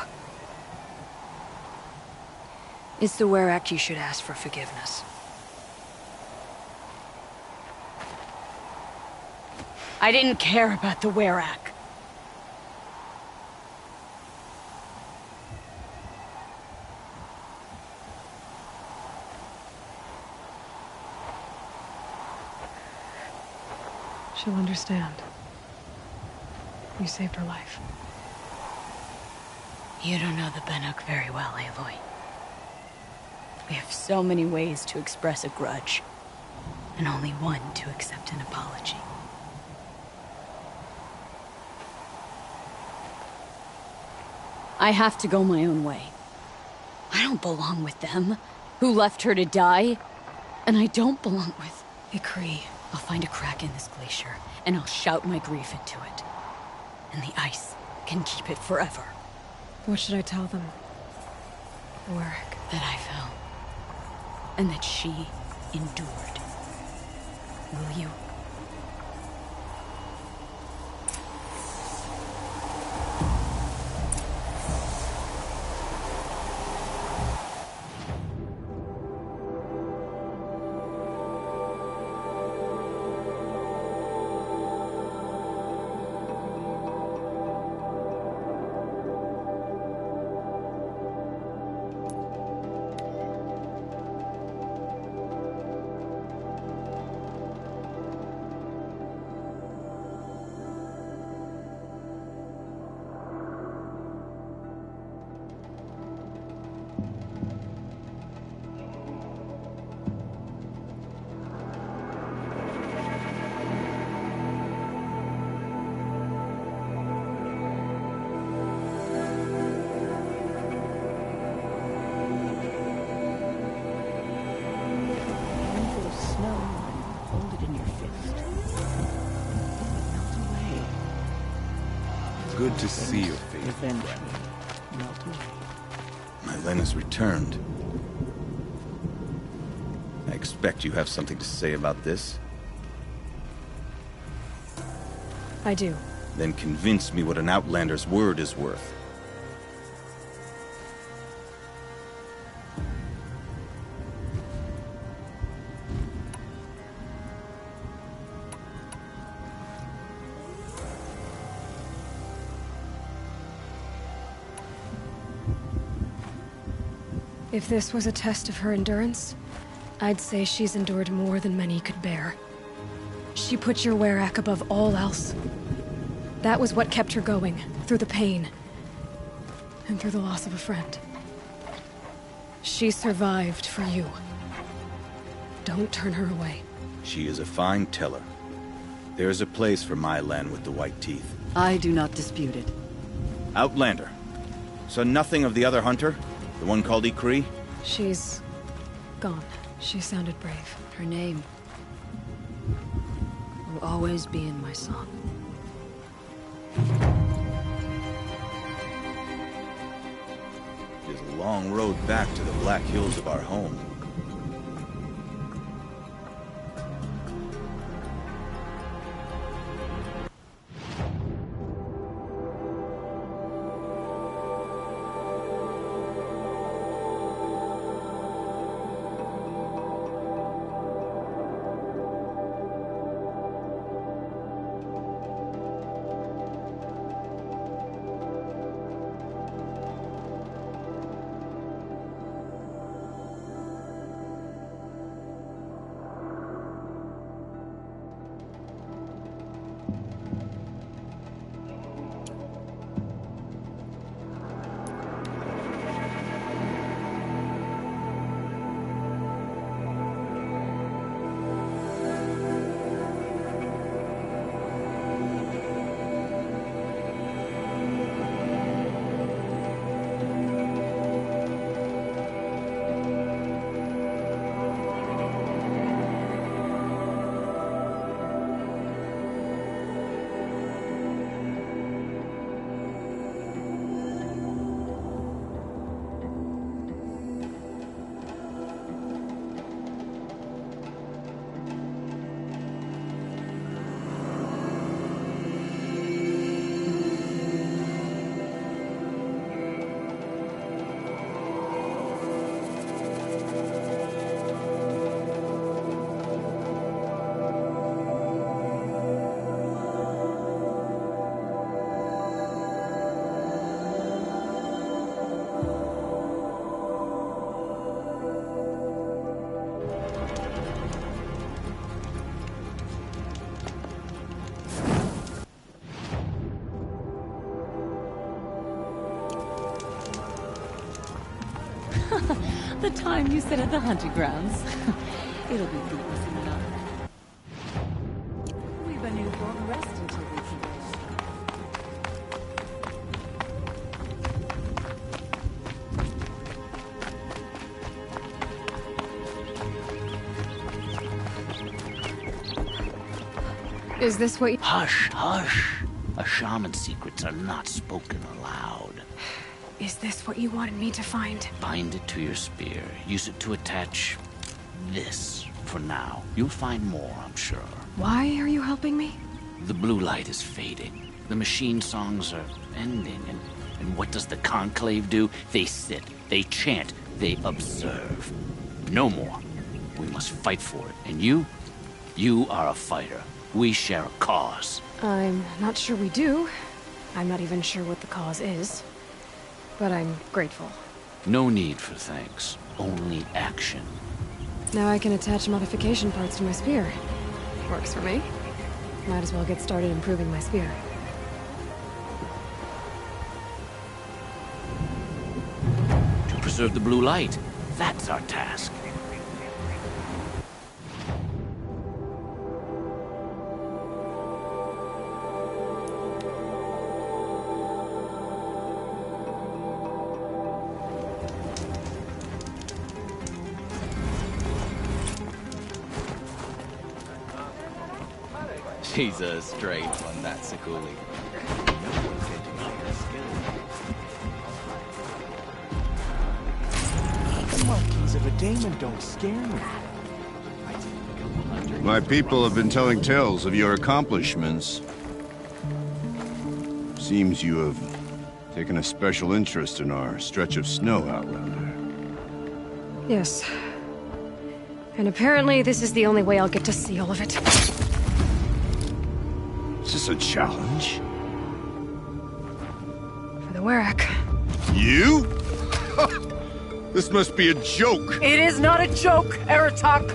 It's the Werak you should ask for forgiveness. I didn't care about the Werak. She'll understand. You saved her life. You don't know the Banuk very well, Aloy. We have so many ways to express a grudge, and only one to accept an apology. I have to go my own way. I don't belong with them, who left her to die, and I don't belong with Ikri. I'll find a crack in this glacier, and I'll shout my grief into it. And the ice can keep it forever. What should I tell them? Werak. That I fell. And that she endured. Will you? it in your fist. Melt away. Good to see your faithful friend. Eventually, melt away. Mylena's returned. I expect you have something to say about this. I do. Then convince me what an Outlander's word is worth. If this was a test of her endurance, I'd say she's endured more than many could bear. She put your Werak above all else. That was what kept her going, through the pain, and through the loss of a friend. She survived for you. Don't turn her away. She is a fine teller. There is a place for Mylan with the white teeth. I do not dispute it. Outlander. So nothing of the other hunter? The one called Ikri? She's gone. She sounded brave. Her name will always be in my song. It is a long road back to the Black Hills of our home. The time you sit at the hunting grounds. It'll be decent enough. We've a newborn rest until we can go. Is this what you... Hush, hush. A shaman's secrets are not spoken aloud. Is this what you wanted me to find? Bind it to your spear. Use it to attach this for now. You'll find more, I'm sure. Why are you helping me? The blue light is fading. The machine songs are ending. And what does the Conclave do? They sit, they chant, they observe. No more. We must fight for it. And you are a fighter. We share a cause. I'm not sure we do. I'm not even sure what the cause is. But I'm grateful. No need for thanks. Only action. Now I can attach modification parts to my spear. Works for me. Might as well get started improving my spear. To preserve the blue light. That's our task. She's a straight one, that Sakuli. The monkeys of a daemon don't scare me. My people have been telling tales of your accomplishments. Seems you have taken a special interest in our stretch of snow, Outlander. Yes. And apparently this is the only way I'll get to see all of it. Is this a challenge? For the Werak. You? This must be a joke. It is not a joke, Aratak!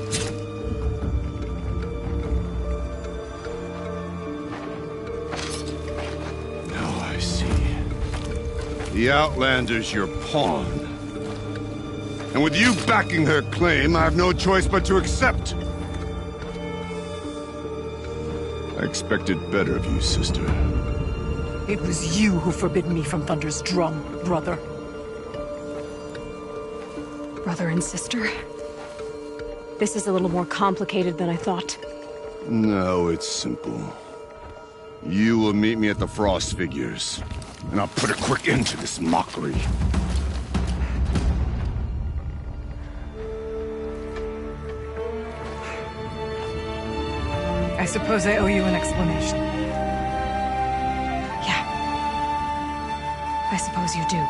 Now I see. The Outlander's your pawn. And with you backing her claim, I have no choice but to accept. I expected better of you, sister. It was you who forbid me from Thunder's drum, brother. Brother and sister? This is a little more complicated than I thought. No, it's simple. You will meet me at the Frost Figures, and I'll put a quick end to this mockery. I suppose I owe you an explanation. Yeah. I suppose you do.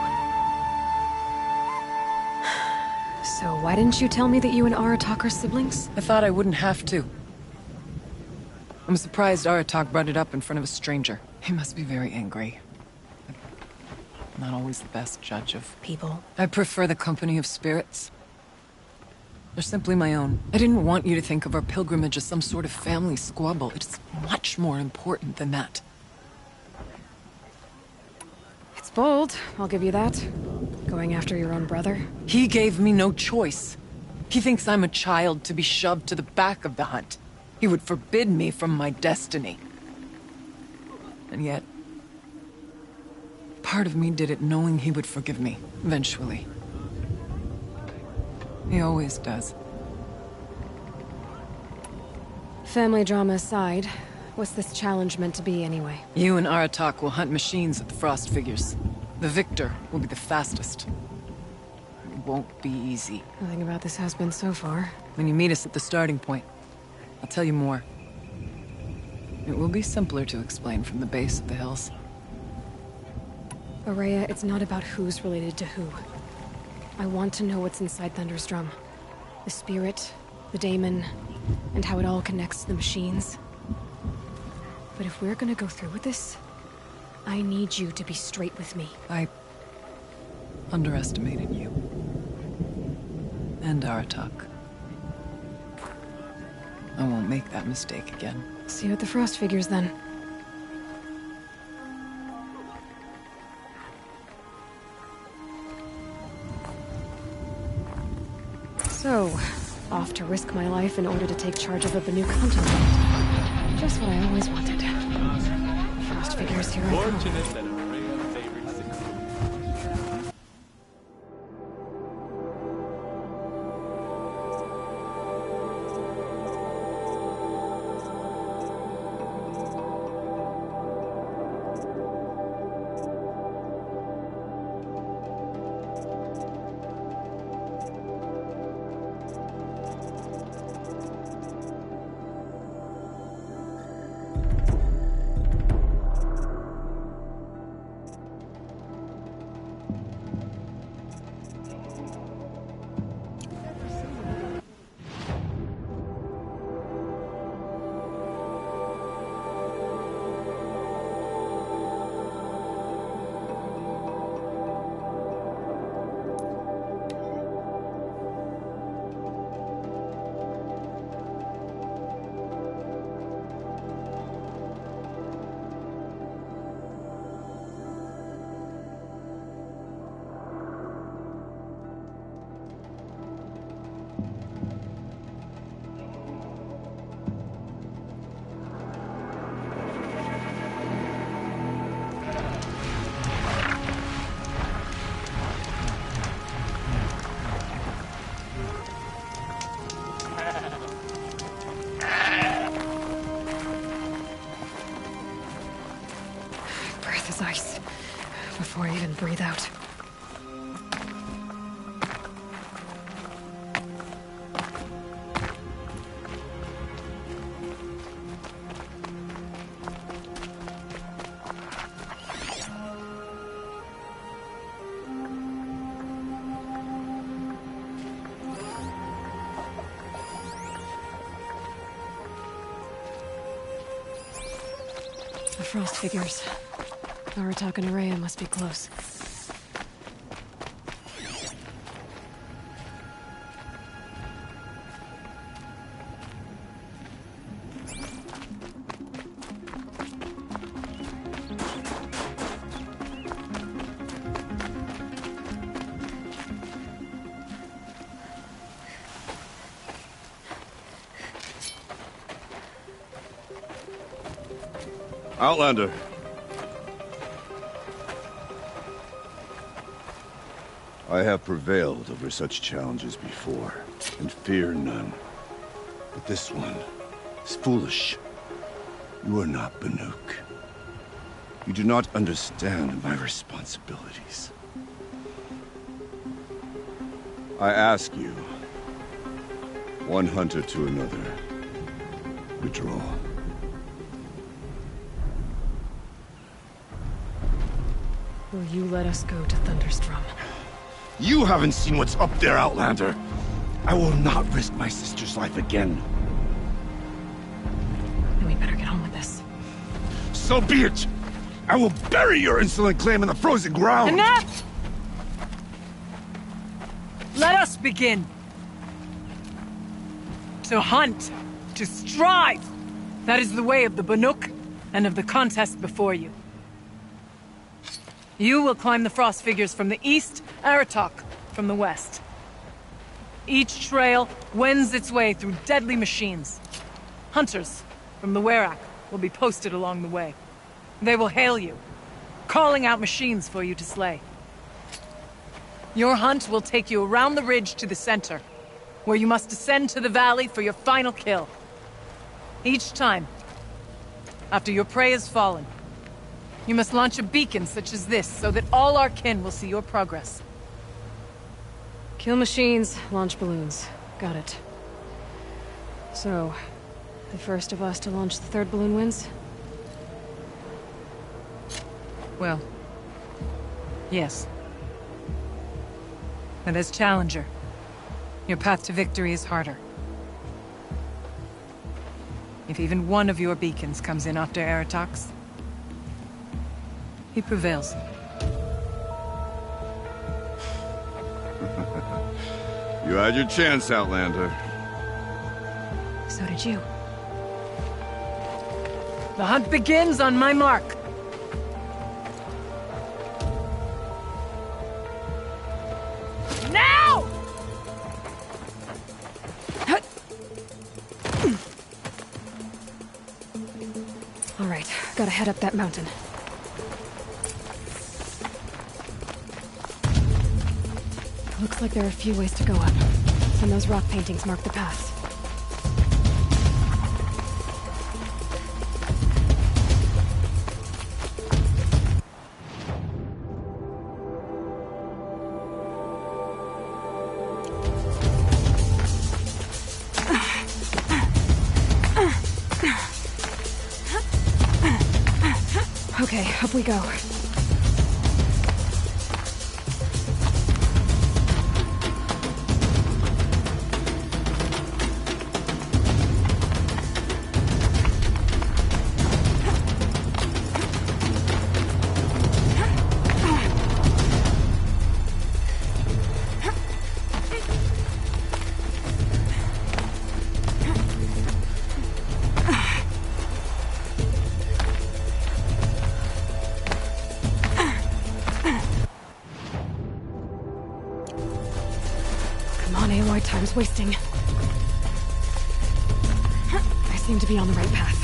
So why didn't you tell me that you and Aratak are siblings? I thought I wouldn't have to. I'm surprised Aratak brought it up in front of a stranger. He must be very angry. I'm not always the best judge of people. I prefer the company of spirits. They're simply my own. I didn't want you to think of our pilgrimage as some sort of family squabble. It's much more important than that. It's bold, I'll give you that. Going after your own brother. He gave me no choice. He thinks I'm a child to be shoved to the back of the hunt. He would forbid me from my destiny. And yet, part of me did it knowing he would forgive me, eventually. He always does. Family drama aside, what's this challenge meant to be anyway? You and Aratak will hunt machines at the Frost Figures. The victor will be the fastest. It won't be easy. Nothing about this has been so far. When you meet us at the starting point, I'll tell you more. It will be simpler to explain from the base of the hills. Ourea, it's not about who's related to who. I want to know what's inside Thunder's drum. The spirit, the daemon, and how it all connects to the machines. But if we're gonna go through with this, I need you to be straight with me. I underestimated you. And Aratak. I won't make that mistake again. See you at the Frost Figures, then. So, off to risk my life in order to take charge of a Banu continent. Just what I always wanted. Frost Figures, here I come. this ice before I even breathe out. The frost figures. Aratak and Araya must be close. Outlander. I have prevailed over such challenges before, and fear none. But this one is foolish. You are not Banuk. You do not understand my responsibilities. I ask you, one hunter to another, withdraw. Will you let us go to Thunderstrom? You haven't seen what's up there, Outlander. I will not risk my sister's life again. Then we better get on with this. So be it! I will bury your insolent claim in the frozen ground! Enough! Let us begin. To hunt. To strive. That is the way of the Banuk, and of the contest before you. You will climb the frost figures from the east, Aratak from the west. Each trail wends its way through deadly machines. Hunters from the Werak will be posted along the way. They will hail you, calling out machines for you to slay. Your hunt will take you around the ridge to the center, where you must descend to the valley for your final kill. Each time, after your prey has fallen, you must launch a beacon such as this, so that all our kin will see your progress. Kill machines, launch balloons. Got it. So, the first of us to launch the third balloon wins? Well, yes. And as Challenger, your path to victory is harder. If even one of your beacons comes in after Aratak's, he prevails. You had your chance, Outlander. So did you. The hunt begins on my mark. Now! All right, gotta head up that mountain. Looks like there are a few ways to go up, and those rock paintings mark the paths. Okay, up we go. Time's wasting. I seem to be on the right path.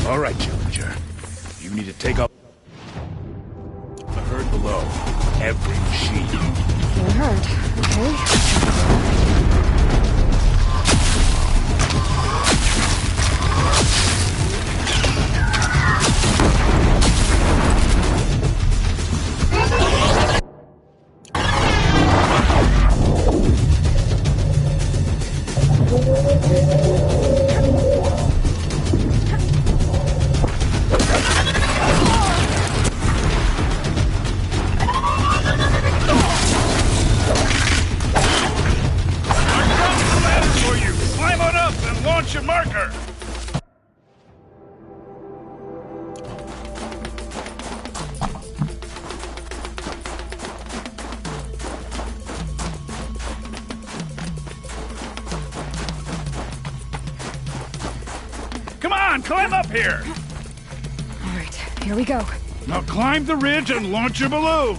All right, Challenger. You need to take up the herd below. Every machine. The herd, okay. Climb up here! All right, here we go. Now climb the ridge and launch your balloon!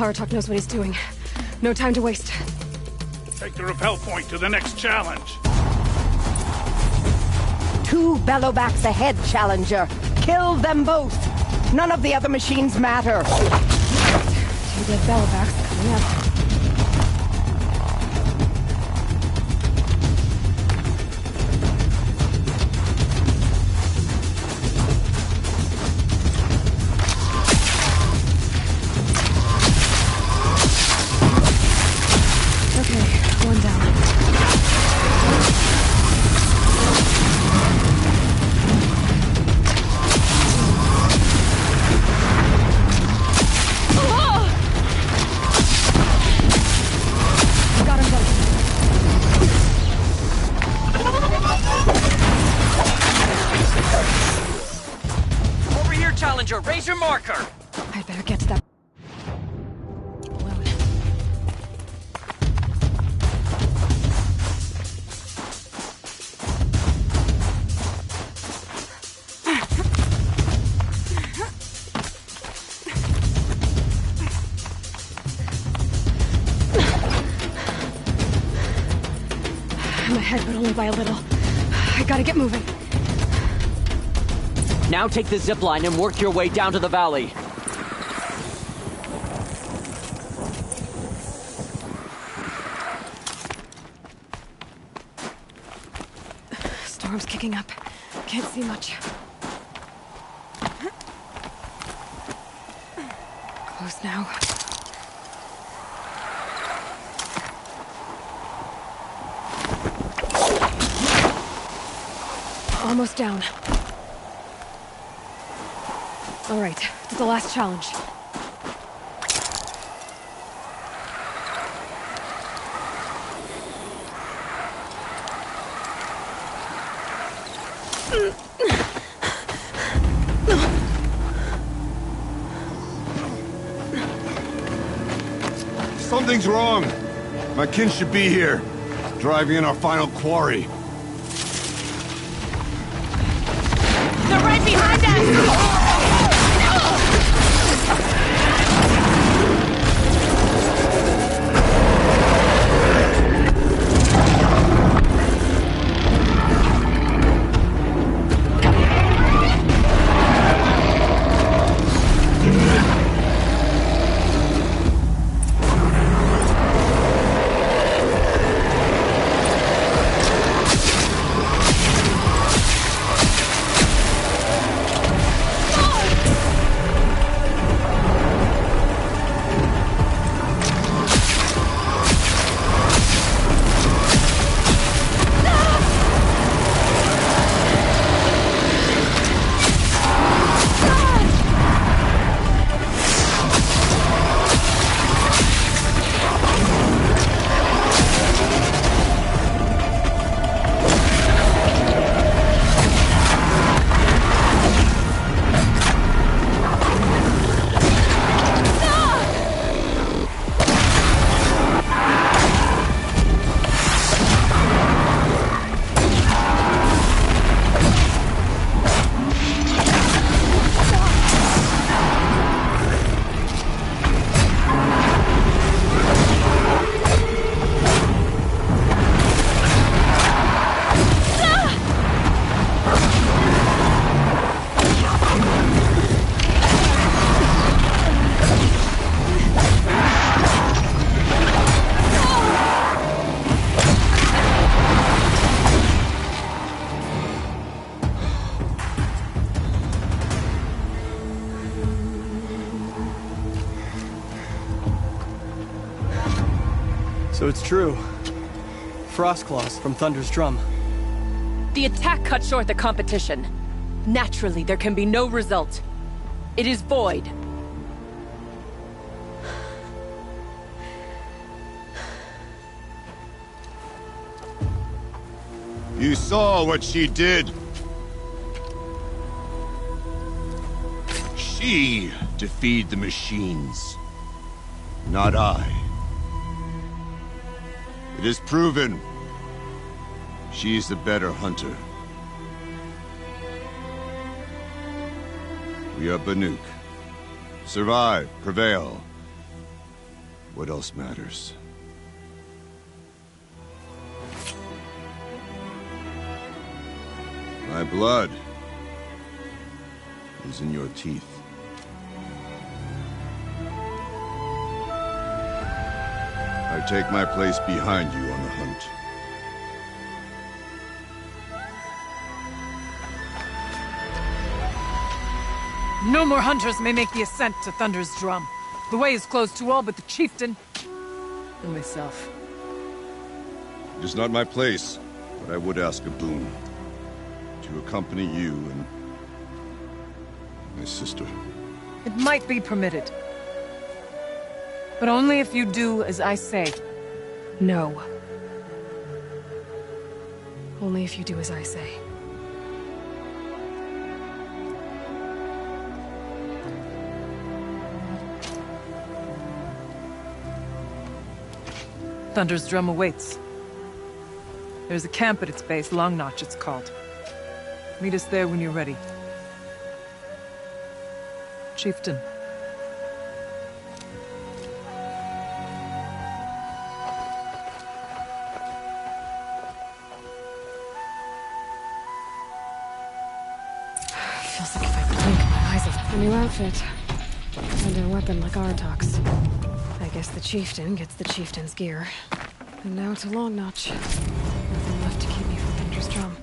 Aratak knows what he's doing. No time to waste. Take the rappel point to the next challenge. 2 Bellowbacks ahead, Challenger. Kill them both. None of the other machines matter. 2 dead Bellowbacks coming up. Raise your marker! I'd better get to that balloon. I'm ahead, but only by a little. I gotta get moving. Now take the zip line and work your way down to the valley. Storm's kicking up. Can't see much. Close now. Almost down. All right, it's the last challenge. Something's wrong. My kin should be here, driving in our final quarry. They're right behind us! So it's true. Frostclaws from Thunder's drum. The attack cut short the competition. Naturally, there can be no result. It is void. You saw what she did. She defeated the machines, not I. It is proven. She's the better hunter. We are Banuk. Survive, prevail. What else matters? My blood is in your teeth. I take my place behind you on the hunt. No more hunters may make the ascent to Thunder's drum. The way is closed to all but the chieftain and myself. It is not my place, but I would ask a boon. To accompany you and my sister. It might be permitted. But only if you do as I say. No. Only if you do as I say. Thunder's drum awaits. There's a camp at its base, Long Notch it's called. Meet us there when you're ready. Chieftain. Feels like if I blink, my eyes have a new outfit. And a weapon like Artok's. I guess the chieftain gets the chieftain's gear. And now to Long Notch. Nothing left to keep me from Thunder's drum.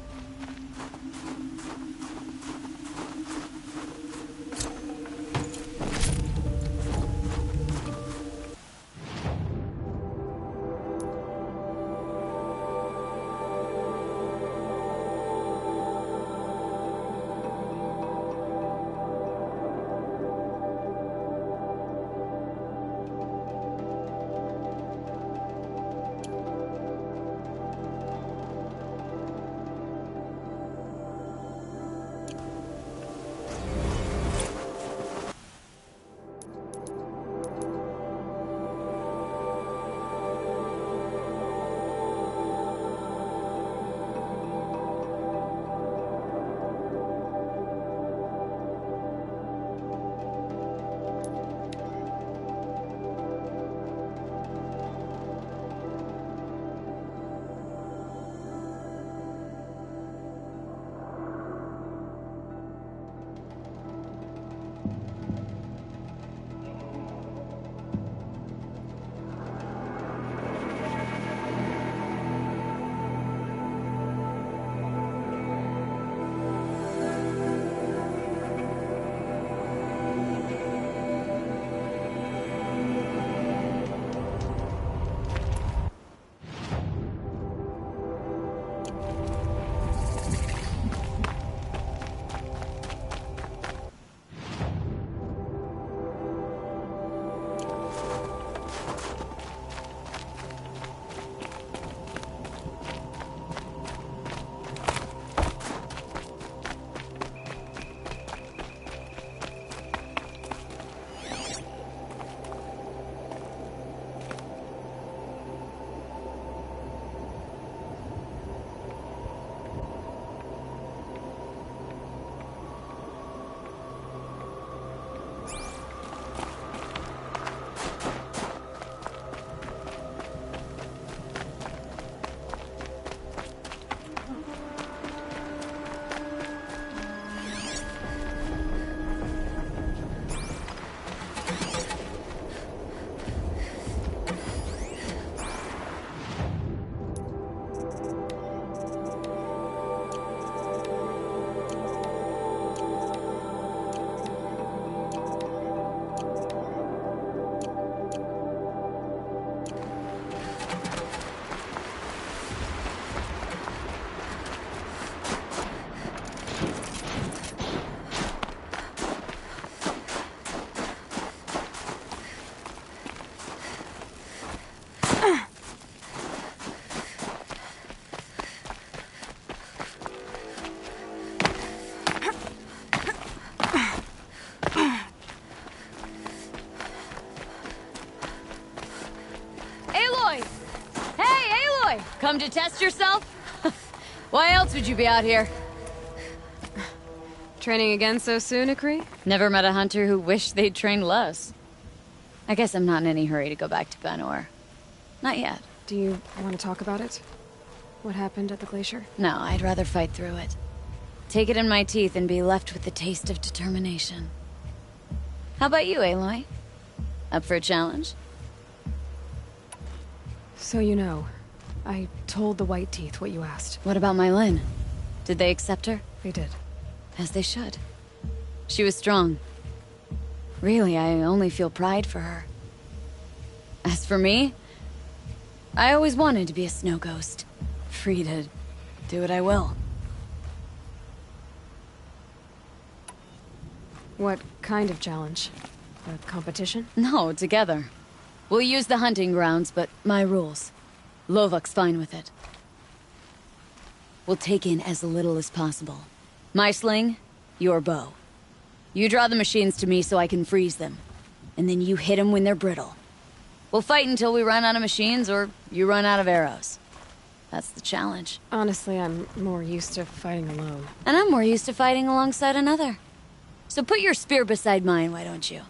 Come to test yourself? Why else would you be out here? Training again so soon, Akri? Never met a hunter who wished they'd trained less. I guess I'm not in any hurry to go back to Ben-Or. Not yet. Do you want to talk about it? What happened at the glacier? No, I'd rather fight through it. Take it in my teeth and be left with the taste of determination. How about you, Aloy? Up for a challenge? So you know, I told the White Teeth what you asked. What about my Lynn? Did they accept her? They did. As they should. She was strong. Really, I only feel pride for her. As for me, I always wanted to be a snow ghost. Free to do what I will. What kind of challenge? A competition? No, together. We'll use the hunting grounds, but my rules. Lovok's fine with it. We'll take in as little as possible. My sling, your bow. You draw the machines to me so I can freeze them. And then you hit them when they're brittle. We'll fight until we run out of machines or you run out of arrows. That's the challenge. Honestly, I'm more used to fighting alone. And I'm more used to fighting alongside another. So put your spear beside mine, why don't you?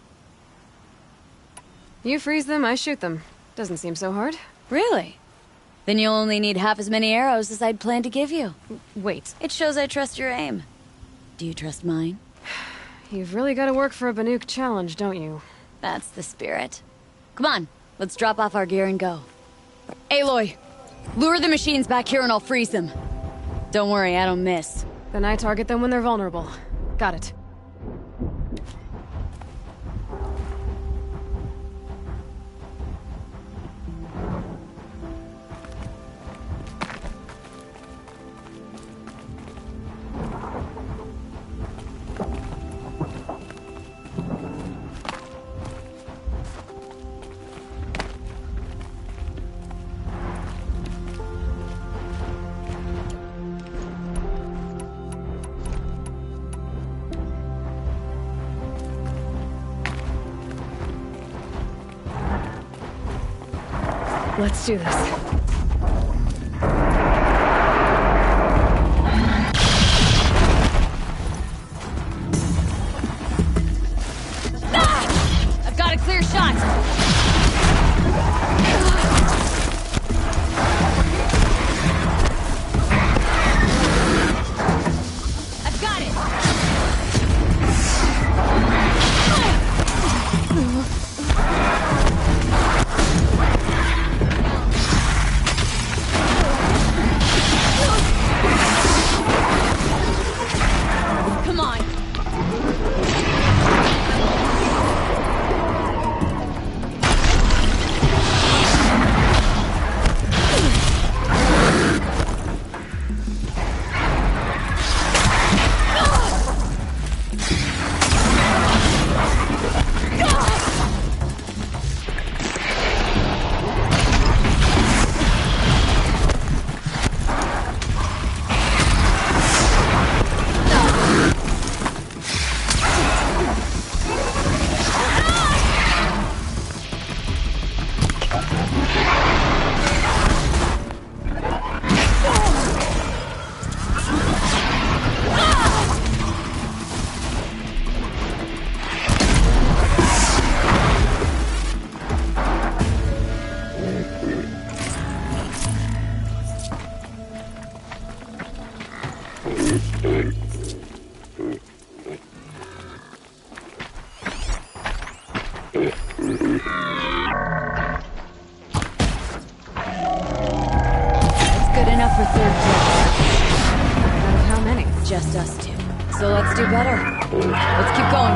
You freeze them, I shoot them. Doesn't seem so hard. Really? Then you'll only need half as many arrows as I'd planned to give you. Wait. It shows I trust your aim. Do you trust mine? You've really got to work for a Banuk challenge, don't you? That's the spirit. Come on, let's drop off our gear and go. Aloy, lure the machines back here and I'll freeze them. Don't worry, I don't miss. Then I target them when they're vulnerable. Got it. Let's do this. I've got a clear shot. I've got it. Come on. That's good enough for third place. Out of how many? Just us two. So let's do better. Let's keep going.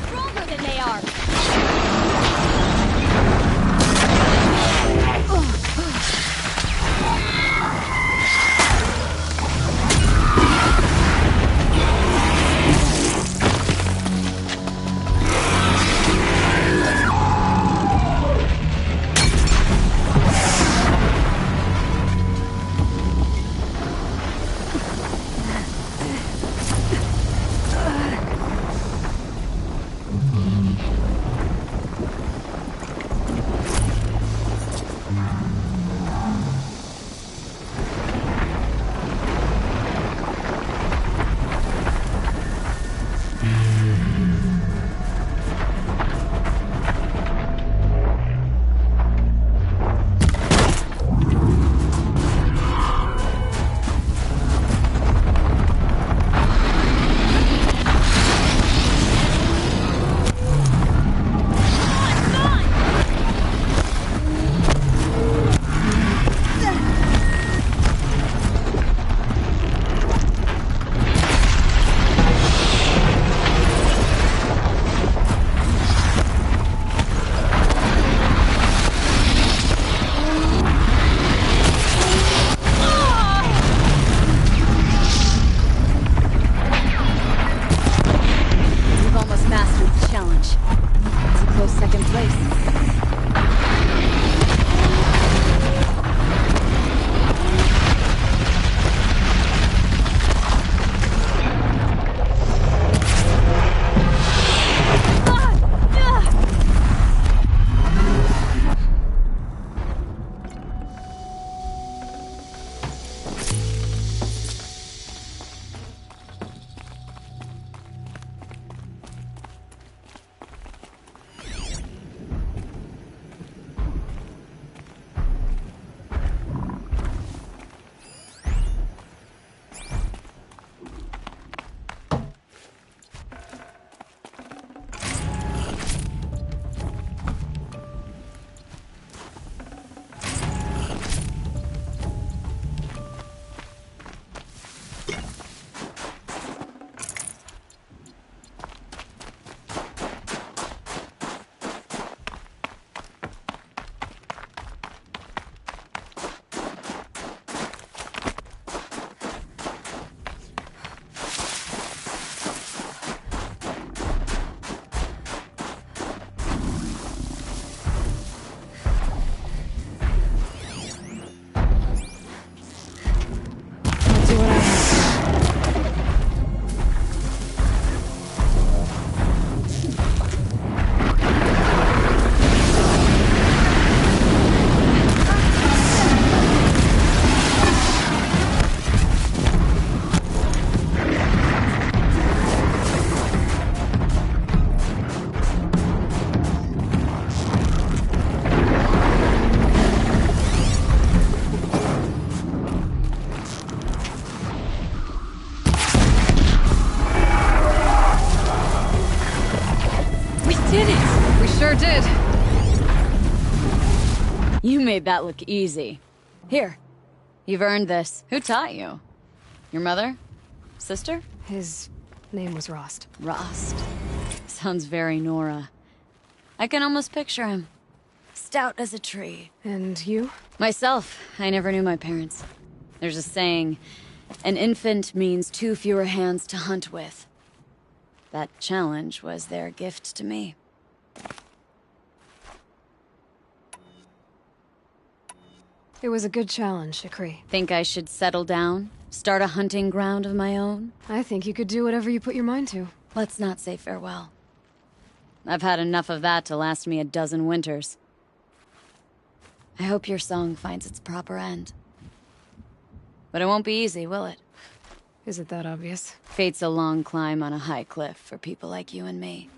Stronger than they are. You made that look easy. Here, you've earned this. Who taught you? Your mother? Sister? His name was Rost. Rost. Sounds very Nora. I can almost picture him. Stout as a tree. And you? Myself. I never knew my parents. There's a saying, an infant means 2 fewer hands to hunt with. That challenge was their gift to me. It was a good challenge, Shakri. Think I should settle down? Start a hunting ground of my own? I think you could do whatever you put your mind to. Let's not say farewell. I've had enough of that to last me a dozen winters. I hope your song finds its proper end. But it won't be easy, will it? Is it that obvious? Fate's a long climb on a high cliff for people like you and me.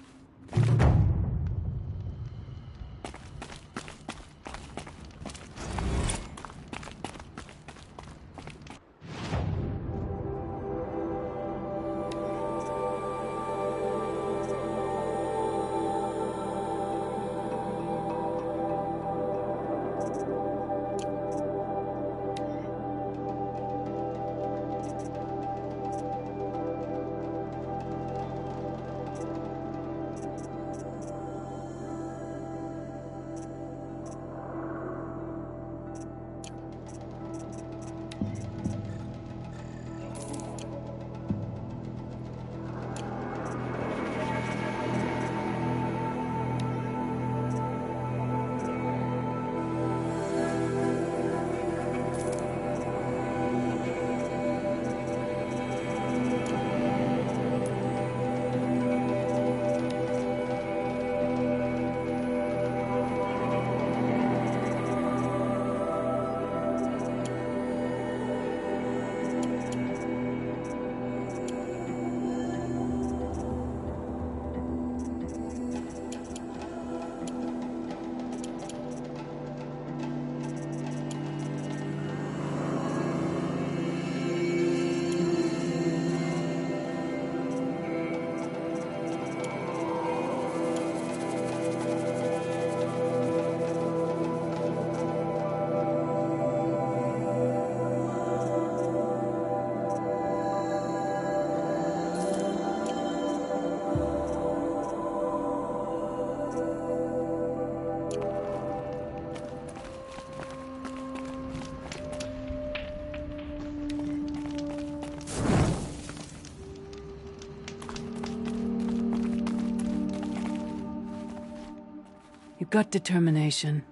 Gut determination.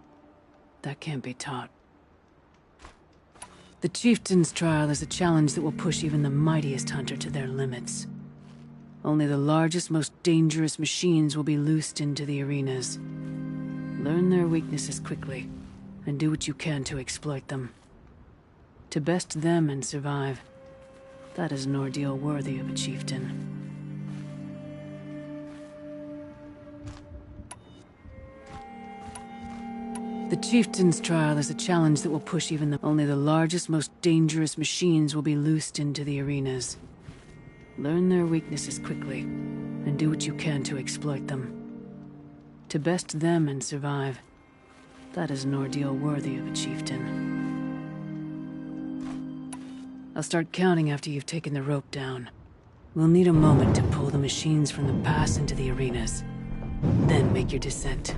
That can't be taught. The Chieftain's trial is a challenge that will push even the mightiest hunter to their limits. Only the largest, most dangerous machines will be loosed into the arenas. Learn their weaknesses quickly, and do what you can to exploit them. To best them and survive, that is an ordeal worthy of a chieftain. The Chieftain's trial is a challenge that will push even only the largest, most dangerous machines will be loosed into the arenas. Learn their weaknesses quickly, and do what you can to exploit them. To best them and survive, that is an ordeal worthy of a chieftain. I'll start counting after you've taken the rope down. We'll need a moment to pull the machines from the pass into the arenas. Then make your descent.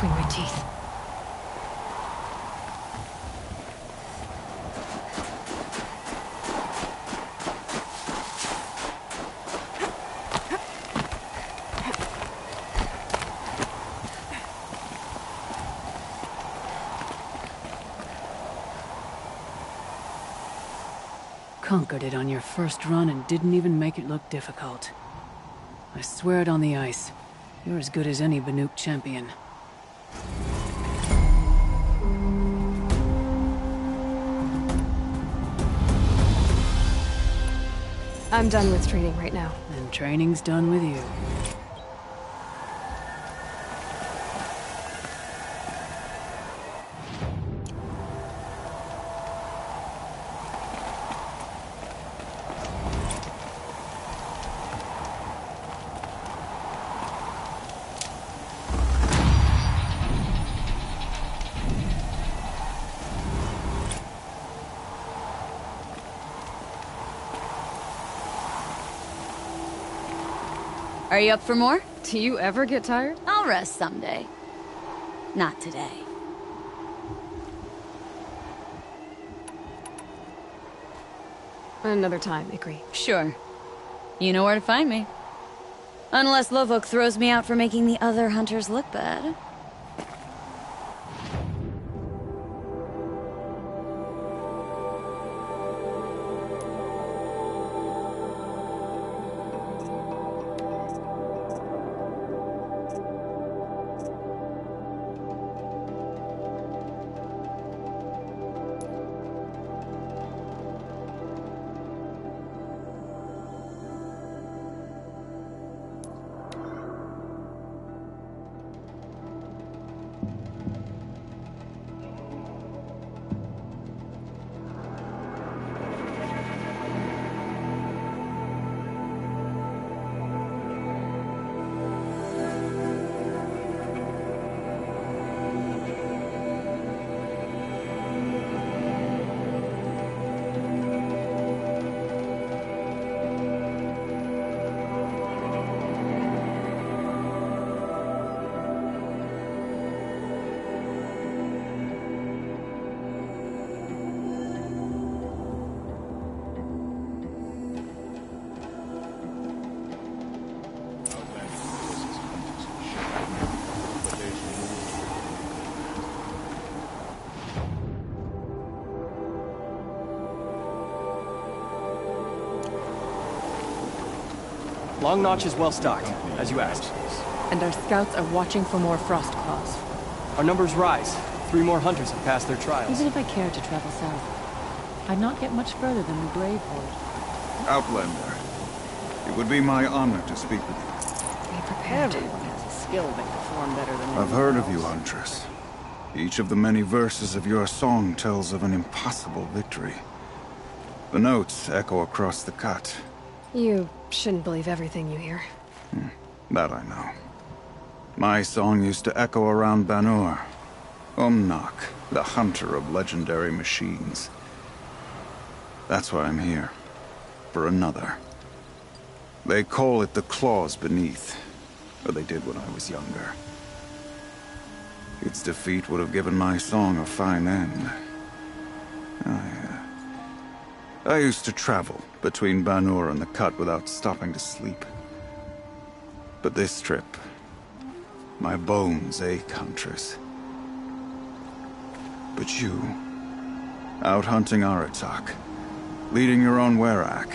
between my teeth. Conquered it on your first run and didn't even make it look difficult. I swear it on the ice. You're as good as any Banuk champion. I'm done with training right now. And training's done with you. Are you up for more? Do you ever get tired? I'll rest someday. Not today. Another time, Ikri. Sure. You know where to find me. Unless Lovok throws me out for making the other hunters look bad. Long Notch is well stocked, as you asked. And our scouts are watching for more frost claws. Our numbers rise. 3 more hunters have passed their trials. Even if I cared to travel south, I'd not get much further than the Grave Horde. Outlander, it would be my honor to speak with you. Be prepared. Everyone has a skill they perform better than I've heard of you, Huntress. Each of the many verses of your song tells of an impossible victory. The notes echo across the cut. You shouldn't believe everything you hear. That I know. My song used to echo around Banur. Umnak, the hunter of legendary machines. That's why I'm here. For another. They call it the Claws Beneath. Or they did when I was younger. Its defeat would have given my song a fine end. I used to travel between Banur and the Cut without stopping to sleep. But this trip, my bones ache, Huntress. But you, out hunting Aratak, leading your own Werak.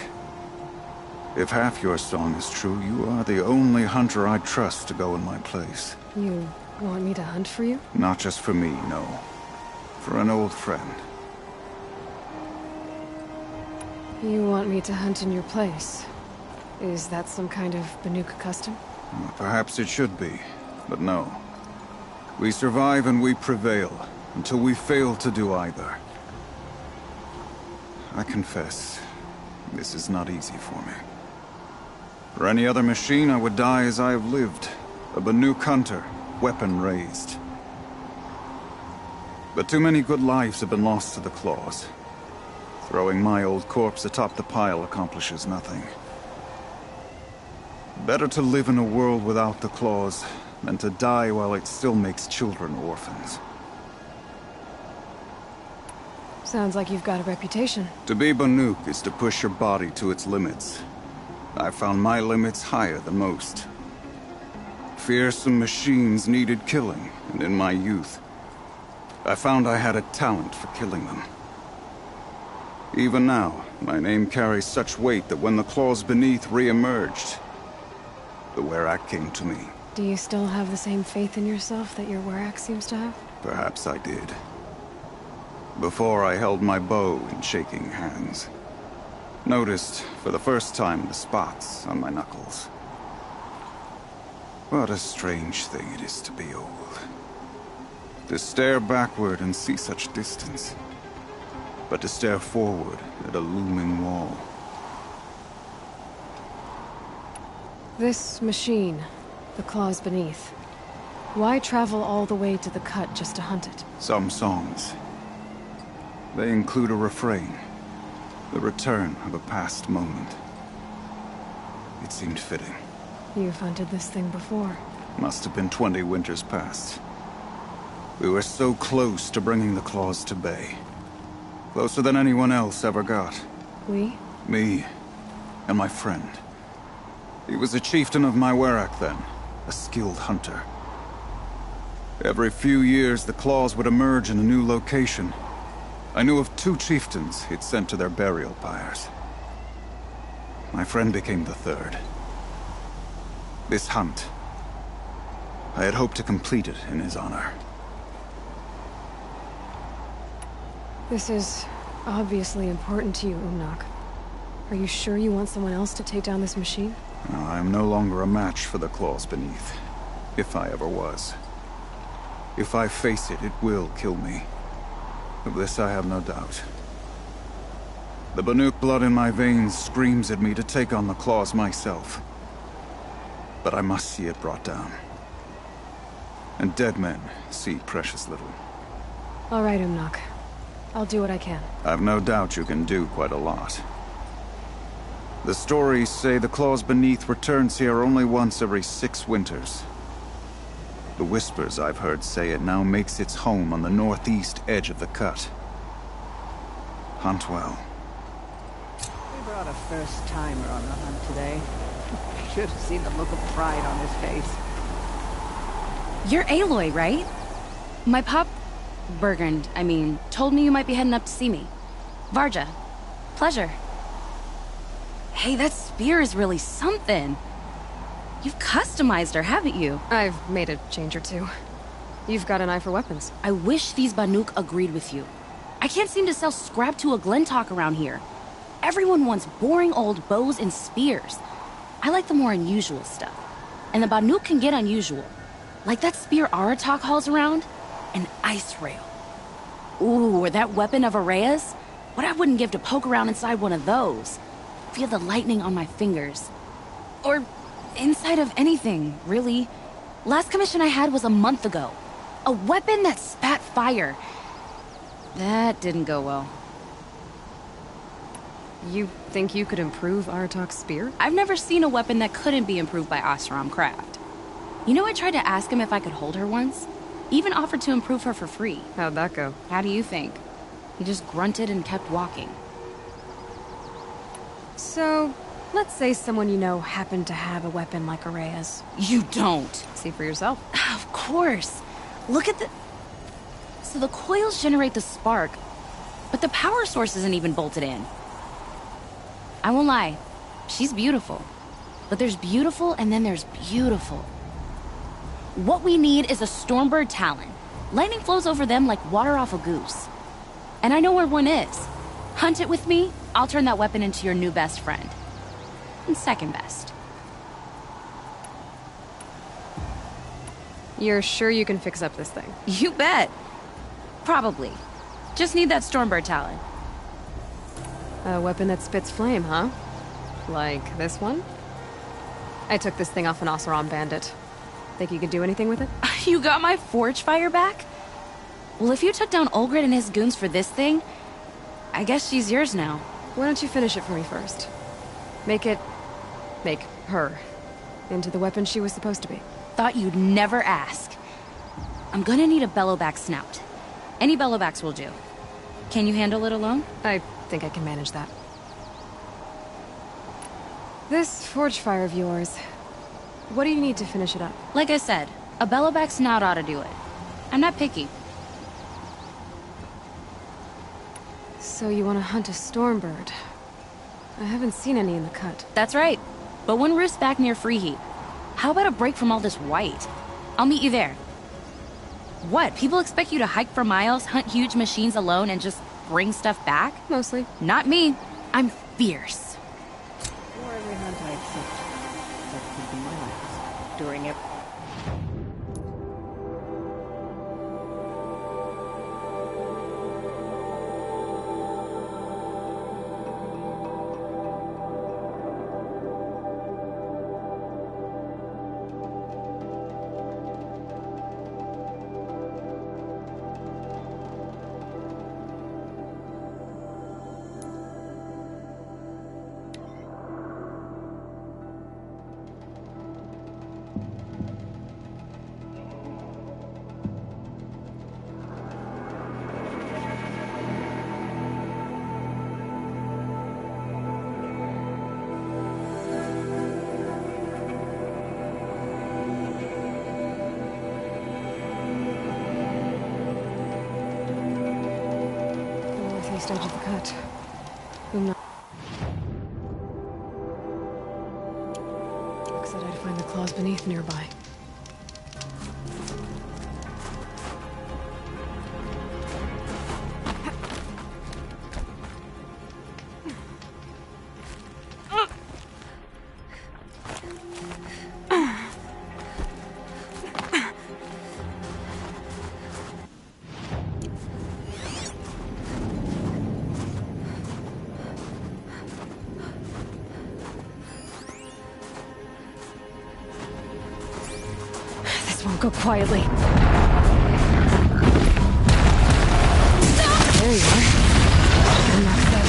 If half your song is true, you are the only hunter I trust to go in my place. You want me to hunt for you? Not just for me, no. For an old friend. You want me to hunt in your place? Is that some kind of Banuk custom? Well, perhaps it should be, but no. We survive and we prevail, until we fail to do either. I confess, this is not easy for me. For any other machine, I would die as I have lived. A Banuk hunter, weapon raised. But too many good lives have been lost to the Claws. Throwing my old corpse atop the pile accomplishes nothing. Better to live in a world without the Claws than to die while it still makes children orphans. Sounds like you've got a reputation. To be Banuk is to push your body to its limits. I found my limits higher than most. Fearsome machines needed killing, and in my youth, I found I had a talent for killing them. Even now, my name carries such weight that when the claws beneath re-emerged, the Werak came to me. Do you still have the same faith in yourself that your Werak seems to have? Perhaps I did. Before I held my bow in shaking hands. Noticed, for the first time, the spots on my knuckles. What a strange thing it is to be old. To stare backward and see such distance. But to stare forward at a looming wall. This machine, the claws beneath. Why travel all the way to the cut just to hunt it? Some songs. They include a refrain. The return of a past moment. It seemed fitting. You've hunted this thing before. Must have been 20 winters past. We were so close to bringing the claws to bay. Closer than anyone else ever got. We? Me, and my friend. He was a chieftain of my Werak then, a skilled hunter. Every few years, the claws would emerge in a new location. I knew of 2 chieftains he'd sent to their burial pyres. My friend became the 3rd. This hunt, I had hoped to complete it in his honor. This is obviously important to you, Umnak. Are you sure you want someone else to take down this machine? No, I am no longer a match for the claws beneath. If I ever was. If I face it, it will kill me. Of this I have no doubt. The Banuk blood in my veins screams at me to take on the claws myself. But I must see it brought down. And dead men see precious little. All right, Umnak. I'll do what I can. I've no doubt you can do quite a lot. The stories say the claws beneath returns here only once every 6 winters. The whispers I've heard say it now makes its home on the northeast edge of the cut. Hunt well. We brought a first-timer on the hunt today. Should have seen the look of pride on his face. You're Aloy, right? My pop... Bergund, I mean, told me you might be heading up to see me. Varja. Pleasure. Hey, that spear is really something. You've customized her, haven't you? I've made a change or 2. You've got an eye for weapons. I wish these Banuk agreed with you. I can't seem to sell scrap to a Glentalk around here. Everyone wants boring old bows and spears. I like the more unusual stuff. And the Banuk can get unusual. Like that spear Aratak hauls around. An ice rail. Ooh, or that weapon of Araya's? What I wouldn't give to poke around inside one of those. Feel the lightning on my fingers. Or inside of anything, really. Last commission I had was a month ago. A weapon that spat fire. That didn't go well. You think you could improve Aratak's spear? I've never seen a weapon that couldn't be improved by Oseram Craft. You know, I tried to ask him if I could hold her once. Even offered to improve her for free. How'd that go? How do you think? He just grunted and kept walking. So, let's say someone you know happened to have a weapon like Araya's. You don't. See for yourself. Of course. Look at the... So the coils generate the spark, but the power source isn't even bolted in. I won't lie. She's beautiful. But there's beautiful and then there's beautiful. What we need is a Stormbird Talon. Lightning flows over them like water off a goose. And I know where one is. Hunt it with me, I'll turn that weapon into your new best friend. And second best. You're sure you can fix up this thing? You bet. Probably. Just need that Stormbird Talon. A weapon that spits flame, huh? Like this one? I took this thing off an Oseram bandit. Think you could do anything with it? You got my forge fire back? Well, if you took down Olgrid and his goons for this thing, I guess she's yours now. Why don't you finish it for me first? Make her into the weapon she was supposed to be. thought you'd never ask. I'm gonna need a bellowback snout. Any bellowbacks will do. Can you handle it alone? I think I can manage that. This forge fire of yours, what do you need to finish it up? Like I said, a bellowback snout ought to do it. I'm not picky. So you want to hunt a stormbird? I haven't seen any in the cut. That's right. But one roosts back near Freeheat. How about a break from all this white? I'll meet you there. What? People expect you to hike for miles, hunt huge machines alone, and just bring stuff back? Mostly. Not me. I'm fierce. For every hunt I accept, that could be my last. During it. Edge of the cut. Looks that I'd find the claws beneath nearby. Won't go quietly. There you are. I'm not dead.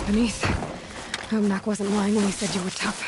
Beneath. Omnak wasn't lying when he said you were tough.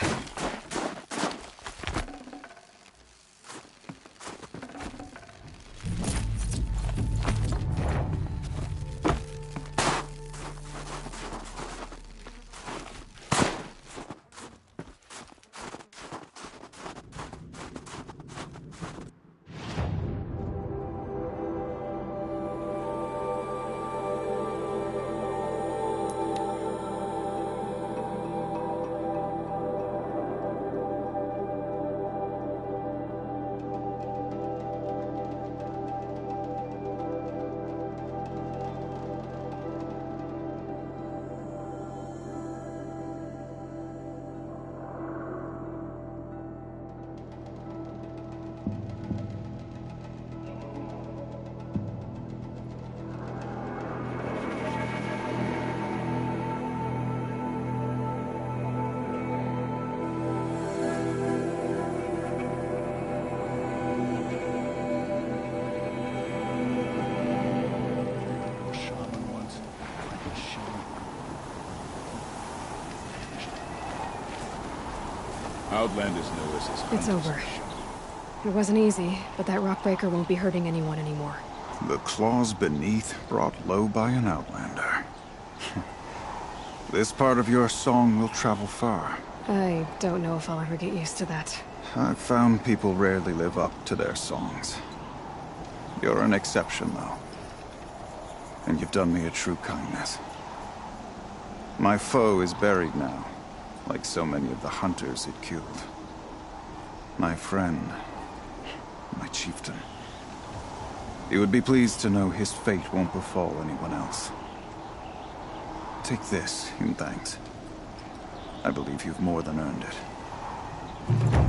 Outlanders know us as It's over. It wasn't easy, but that rockbreaker won't be hurting anyone anymore. The claws beneath brought low by an outlander. This part of your song will travel far. I don't know if I'll ever get used to that. I've found people rarely live up to their songs. You're an exception, though. And you've done me a true kindness. My foe is buried now, like so many of the hunters it killed. My friend, my chieftain. You would be pleased to know his fate won't befall anyone else. Take this in thanks. I believe you've more than earned it.